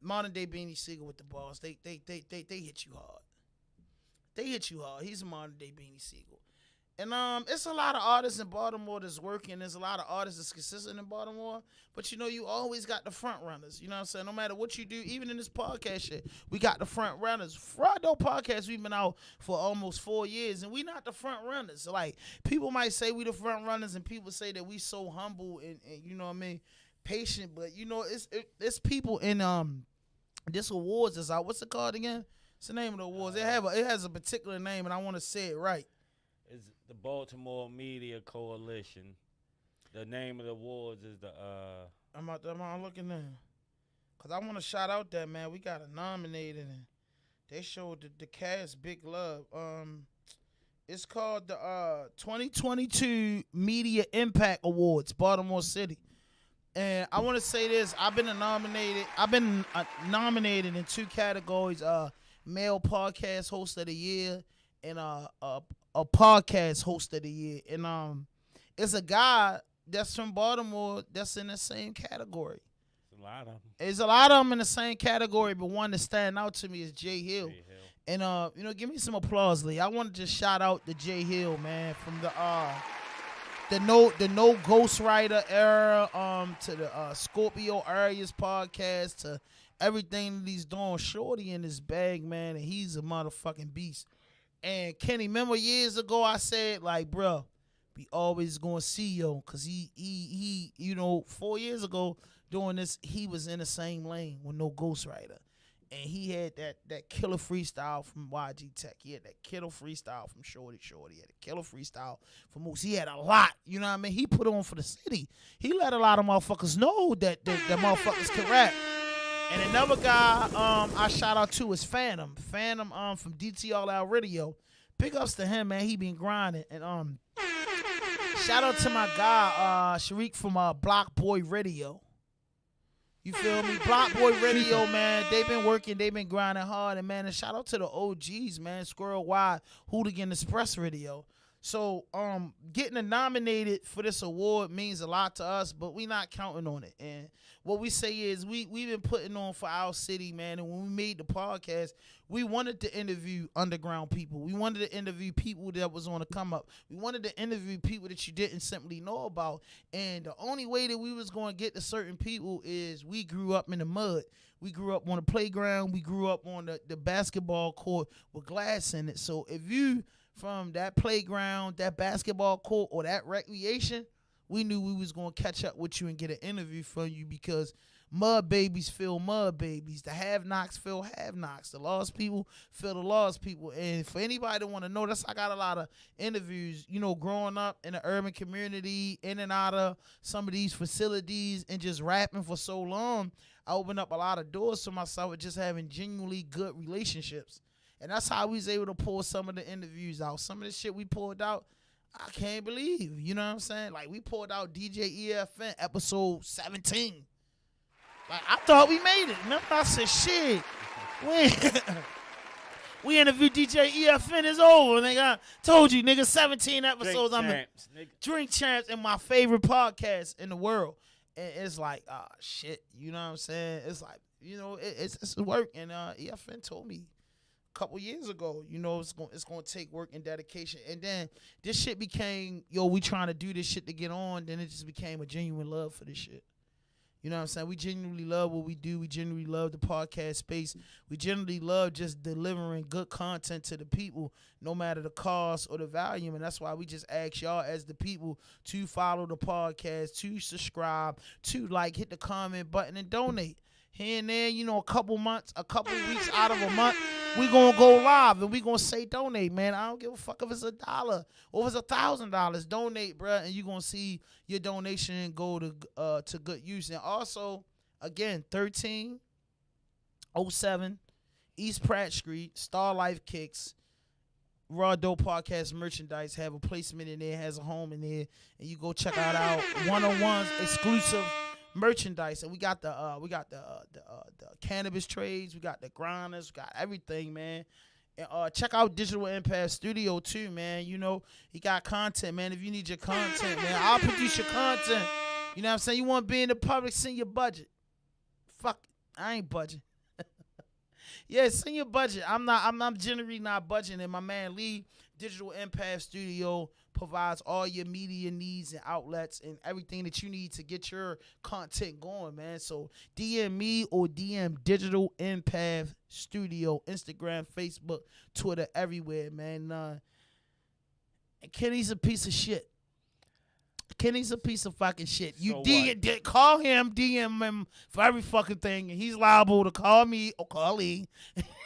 Modern day Beanie Siegel with the balls. They hit you hard. They hit you hard. He's a modern day Beanie Siegel. And it's a lot of artists in Baltimore that's working. There's a lot of artists that's consistent in Baltimore. But you know, you always got the front runners. You know what I'm saying? No matter what you do, even in this podcast shit, we got the front runners. RAWDOPE podcast, we've been out for almost 4 years, and we not the front runners. So, like, people might say we the front runners, and people say that we so humble and you know what I mean, patient. But you know, it's people in this awards is out. What's it called again? It's the name of the awards. It has a particular name, and I want to say it right. it's the Baltimore Media Coalition. The name of the awards is the I'm looking now. Cause I want to shout out that, man, we got a nominated and they showed the cast big love. It's called the 2022 Media Impact Awards, Baltimore City. And I want to say this: I've been nominated in 2 categories: male podcast host of the year and a podcast host of the year. And it's a guy that's from Baltimore that's in the same category. A lot of them. There's a lot of them in the same category, but one that's standing out to me is Jay Hill. And give me some applause, Lee. I want to just shout out to Jay Hill, man, from the no ghostwriter era, to the Scorpio Arias podcast, to everything that he's doing. Shorty in his bag, man, and he's a motherfucking beast. And Kenny, remember years ago I said, like, bro, we always gonna see yo, cause he 4 years ago doing this, he was in the same lane with no ghostwriter. And he had that killer freestyle from YG Tech. He had that killer freestyle from Shorty. He had a killer freestyle from Moose. He had a lot, you know what I mean? He put on for the city. He let a lot of motherfuckers know that motherfuckers can rap. And another guy I shout out to is Phantom. Phantom from DTRL Radio. Big ups to him, man. He been grinding. And shout out to my guy, Sharik from Block Boy Radio. You feel me? Block Boy Radio, man. They've been working. They've been grinding hard. And, man, and shout out to the OGs, man. Squirrel Wide, Hooligan Express Radio. So, getting nominated for this award means a lot to us, but we not counting on it. And what we say is we've been putting on for our city, man. And when we made the podcast, we wanted to interview underground people. We wanted to interview people that was on the come up. We wanted to interview people that you didn't simply know about. And the only way that we was going to get to certain people is we grew up in the mud. We grew up on the playground. We grew up on the basketball court with glass in it. So if you from that playground, that basketball court, or that recreation, we knew we was going to catch up with you and get an interview from you, because mud babies feel mud babies. The have-nots feel have-nots. The lost people feel the lost people. And for anybody that want to know, I got a lot of interviews, growing up in the urban community, in and out of some of these facilities, and just rapping for so long, I opened up a lot of doors for myself with just having genuinely good relationships. And that's how we was able to pull some of the interviews out. Some of the shit we pulled out, I can't believe. You know what I'm saying? Like, we pulled out DJ EFN episode 17. Like, I thought we made it. Remember, I said, shit. We interviewed DJ EFN, is over. Nigga, I told you, nigga, 17 episodes. Drink Champs, and my favorite podcast in the world. And it's like, shit. You know what I'm saying? It's like, it's work. And EFN told me couple years ago, it's gonna take work and dedication. And then this shit became, we trying to do this shit to get on. Then it just became a genuine love for this shit. You know what I'm saying? We genuinely love what we do. We genuinely love the podcast space. We genuinely love just delivering good content to the people, no matter the cost or the volume. And that's why we just ask y'all as the people to follow the podcast, to subscribe, to hit the comment button and donate. Here and there, a couple weeks out of a month, we gonna go live and we gonna say donate, man. I don't give a fuck if it's $1 or if it's $1,000. Donate, bruh, and you gonna see your donation go to good use. And also, again, 1307 East Pratt Street, Star Life Kicks, RAWDOPE podcast merchandise, have a placement in there, has a home in there, and you go check out our one-on-ones exclusive merchandise. And we got the cannabis trades, we got the grinders, we got everything, man. And check out Digital Impact Studio too, man. He got content, man. If you need your content, man, I'll produce your content. You know what I'm saying? You want to be in the public, send your budget. Fuck it, I ain't budging. Yeah, send your budget. I'm generally not budging. And my man Lee, Digital Impact Studio, provides all your media needs and outlets and everything that you need to get your content going, man. So DM me or DM Digital Impact Studio, Instagram, Facebook, Twitter, everywhere, man. And Kenny's a piece of shit. Kenny's a piece of fucking shit. You call him, DM him for every fucking thing, and he's liable to call me or call Lee.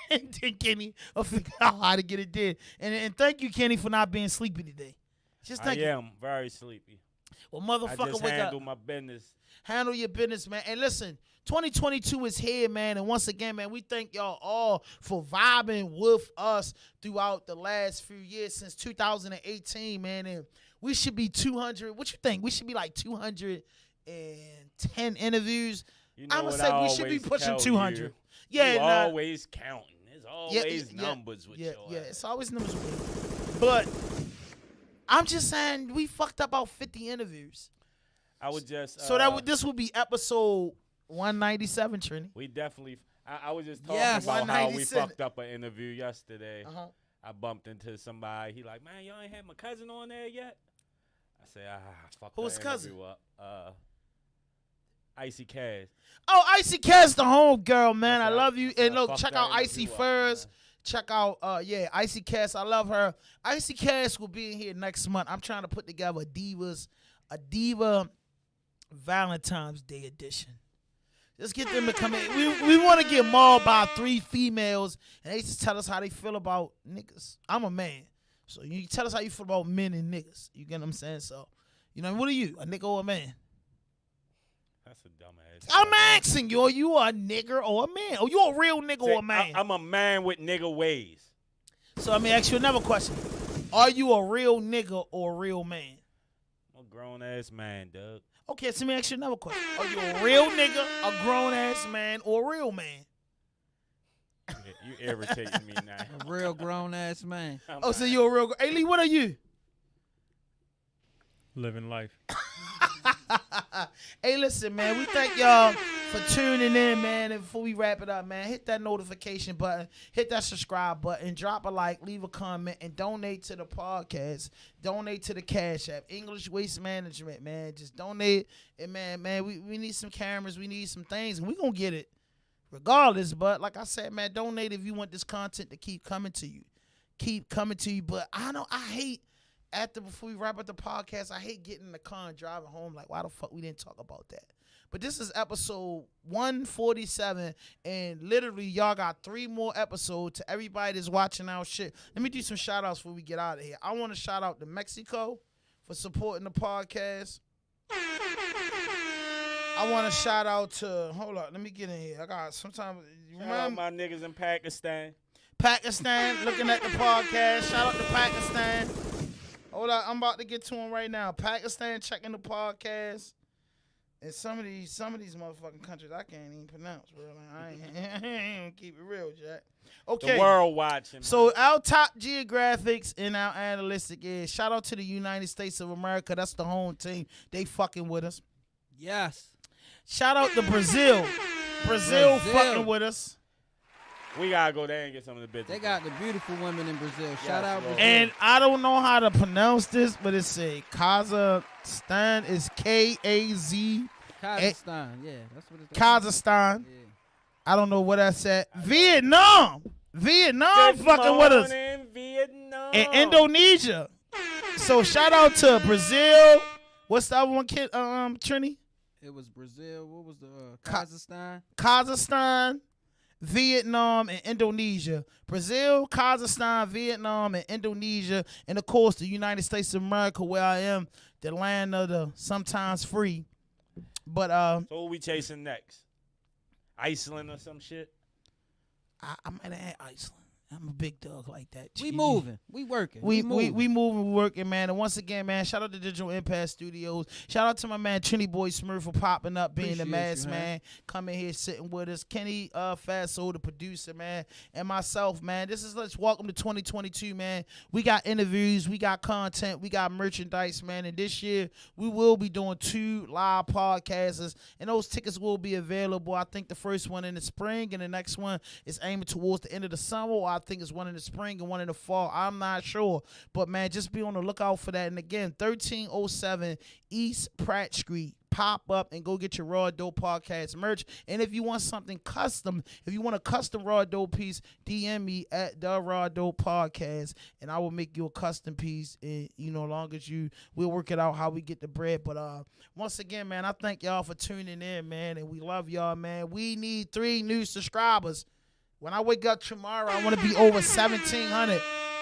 And then Kenny will figure out how to get it done. And thank you, Kenny, for not being sleepy today. I am very sleepy. Well, I motherfucker, just wake up. handle my business. Handle your business, man. And listen, 2022 is here, man. And once again, man, we thank y'all all for vibing with us throughout the last few years since 2018, man. And we should be 200. What you think? We should be like 210 interviews. You know I'm what gonna say I we should be always pushing tell 200. You. Yeah, you nah. always counting. There's always numbers with yeah, your yeah. ass. It's always numbers with me. But I'm just saying we fucked up about 50 interviews. I would just So this would be episode 197, Trini. We definitely. I was just talking Yes. about how we 197. fucked up an interview yesterday. Uh-huh. I bumped into somebody. He like, man, y'all ain't had my cousin on there yet. I say, fuck. Who's that cousin? interview up. Icy Cash. Oh, Icy Cass, the home girl, man. I said, love you. And look, fuck check that out Icy interview up, Furs. man. Check out, Icy Cass. I love her. Icy Cass will be in here next month. I'm trying to put together a Diva Valentine's Day edition. Just get them to come in. We want to get mauled by 3 females, and they just tell us how they feel about niggas. I'm a man, so you tell us how you feel about men and niggas. You get what I'm saying? So, what are you, a nigga or a man? That's a dumbass. I'm asking you, are you a nigger or a man? Are you a real nigga or a man? I'm a man with nigga ways. So let me ask you another question. Are you a real nigga or a real man? I'm a grown ass man, Doug. Okay, so let me ask you another question. Are you a real nigga, a grown-ass man, or a real man? You irritating me now. A real grown ass man. So you a real... Hey, Lee, what are you? Living life. Hey, listen, man. We thank y'all for tuning in, man. And before we wrap it up, man, hit that notification button, hit that subscribe button, drop a like, leave a comment, and donate to the podcast. Donate to the Cash App, English Waste Management, man. Just donate. And, man, we need some cameras. We need some things, and we going to get it regardless. But like I said, man, donate if you want this content to keep coming to you. Keep coming to you. But I hate... Before we wrap up the podcast, I hate getting in the car and driving home. Like, why the fuck we didn't talk about that? But this is episode 147, and literally, y'all got 3 more episodes to everybody that's watching our shit. Let me do some shout-outs before we get out of here. I want to shout out to Mexico for supporting the podcast. I want to shout out to... Hold up, let me get in here. I got sometimes... Shout out my niggas in Pakistan. Pakistan, looking at the podcast. Shout out to Pakistan. Hold up, I'm about to get to him right now. Pakistan checking the podcast, and some of these motherfucking countries I can't even pronounce, bro. I ain't keep it real, Jack. Okay, The world watching. so our top geographics in our analytic is shout out to the United States of America. That's the home team. They fucking with us. Yes. Shout out to Brazil. Brazil fucking with us. We gotta go there and get some of the business. They got the beautiful women in Brazil. Shout out Lord. Brazil. And I don't know how to pronounce this, but it's a Kazakhstan. It's Kazakhstan. Yeah, that's what it's Kazakhstan. Yeah. I don't know what I said. Vietnam Good fucking with us. morning, Vietnam. And Indonesia. So shout out to Brazil. What's the other one, kid? Trini? It was Brazil. What was the Kazakhstan? Kazakhstan, Vietnam, and Indonesia. Brazil, Kazakhstan, Vietnam, and Indonesia. And, of course, the United States of America, where I am, the land of the sometimes free. But So who we chasing next? Iceland or some shit? I might have had Iceland. I'm a big dog like that. We moving. We working. We moving. moving, we working, man. And once again, man, shout out to Digital Impact Studios. Shout out to my man Trini Boy Smurf for popping up, being the mask man, coming here, sitting with us. Kenny Fatso, the producer, man, and myself, man. Let's welcome to 2022, man. We got interviews, we got content, we got merchandise, man. And this year we will be doing 2 live podcasts, and those tickets will be available. I think the first one in the spring, and the next one is aiming towards the end of the summer. I think it's one in the spring and one in the fall. I'm not sure. But, man, just be on the lookout for that. And, again, 1307 East Pratt Street. Pop up and go get your Raw Dope Podcast merch. And if you want something custom, if you want a custom Raw Dope piece, DM me at the Raw Dope Podcast, and I will make you a custom piece. And, as long as we'll work it out how we get the bread. But once again, man, I thank y'all for tuning in, man, and we love y'all, man. We need 3 new subscribers. When I wake up tomorrow, I want to be over 1,700.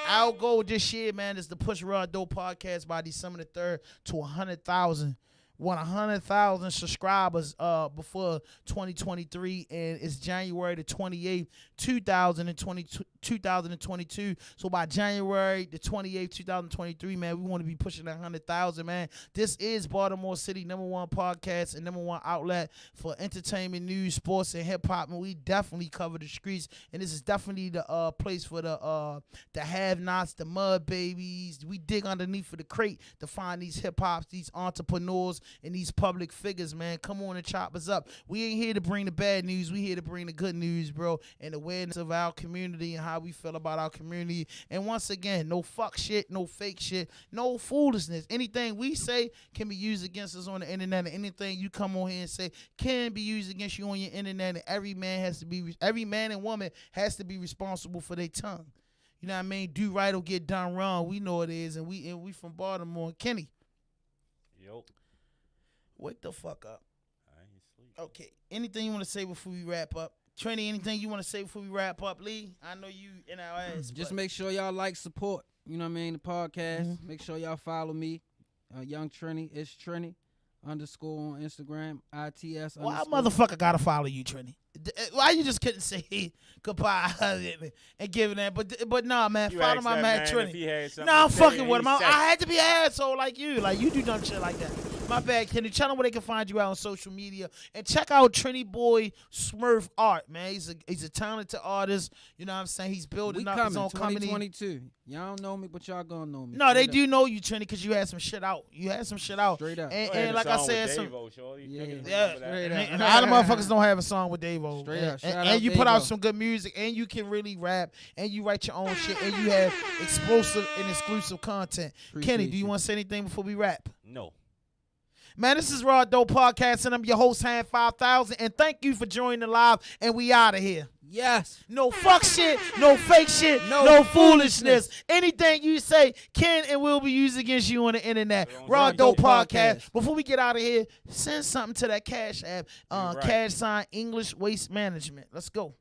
Our goal this year, man, is to push Raw Dope Podcast by December the 3rd to 100,000. Want 100,000 subscribers before 2023, and it's January the 28th, 2022. So by January the 28th, 2023, man, we want to be pushing that 100,000, man. This is Baltimore City #1 podcast and #1 outlet for entertainment, news, sports, and hip hop. And we definitely cover the streets, and this is definitely the place for the have-nots, the mud babies. We dig underneath of the crate to find these hip hops, these entrepreneurs, and these public figures, man. Come on and chop us up. We ain't here to bring the bad news. We here to bring the good news, bro, and awareness of our community and how we feel about our community. And once again, no fuck shit, no fake shit, no foolishness. Anything we say can be used against us on the internet, and anything you come on here and say can be used against you on your internet. And every man and woman has to be responsible for their tongue. You know what I mean? Do right or get done wrong. We know it is, and we from Baltimore. Kenny. Yup. Wake the fuck up. I ain't sleep. Okay. Anything you want to say before we wrap up? Trini, anything you want to say before we wrap up? Lee, I know you in our ass. Just make sure y'all like, support, you know what I mean, the podcast. Mm-hmm. Make sure y'all follow me, Young Trini. It's Trini _ on Instagram, ITS. Why a motherfucker gotta follow you, Trini? Why you just couldn't say goodbye and give it that? But nah, man, You follow asked my that man man Trini. if he had something Nah, I'm to say, fucking and with he him. I said had to be an asshole like you. Like, you do dumb shit like that. My bad, Kenny. Tell them where they can find you out on social media. And check out Trini Boy Smurf Art, man. He's a talented artist. You know what I'm saying? He's building up his own company. 2022. Y'all don't know me, but y'all gonna know me. No, they Straight do know you, Trini, because you had some shit out. Straight up. And like I said, some... Yeah. Straight up. And a lot of motherfuckers don't have a song with Davo. Straight up. And you put out some good music, and you can really rap, and you write your own shit, and you have explosive and exclusive content. Kenny, do you want to say anything before we wrap? No. Man, this is Raw Dope Podcast, and I'm your host, Hand 5000, and thank you for joining the live, and we out of here. Yes. No fuck shit, no fake shit, no foolishness. Anything you say can and will be used against you on the internet. Raw Dope Podcast. Before we get out of here, send something to that Cash App, #English Waste Management. Let's go.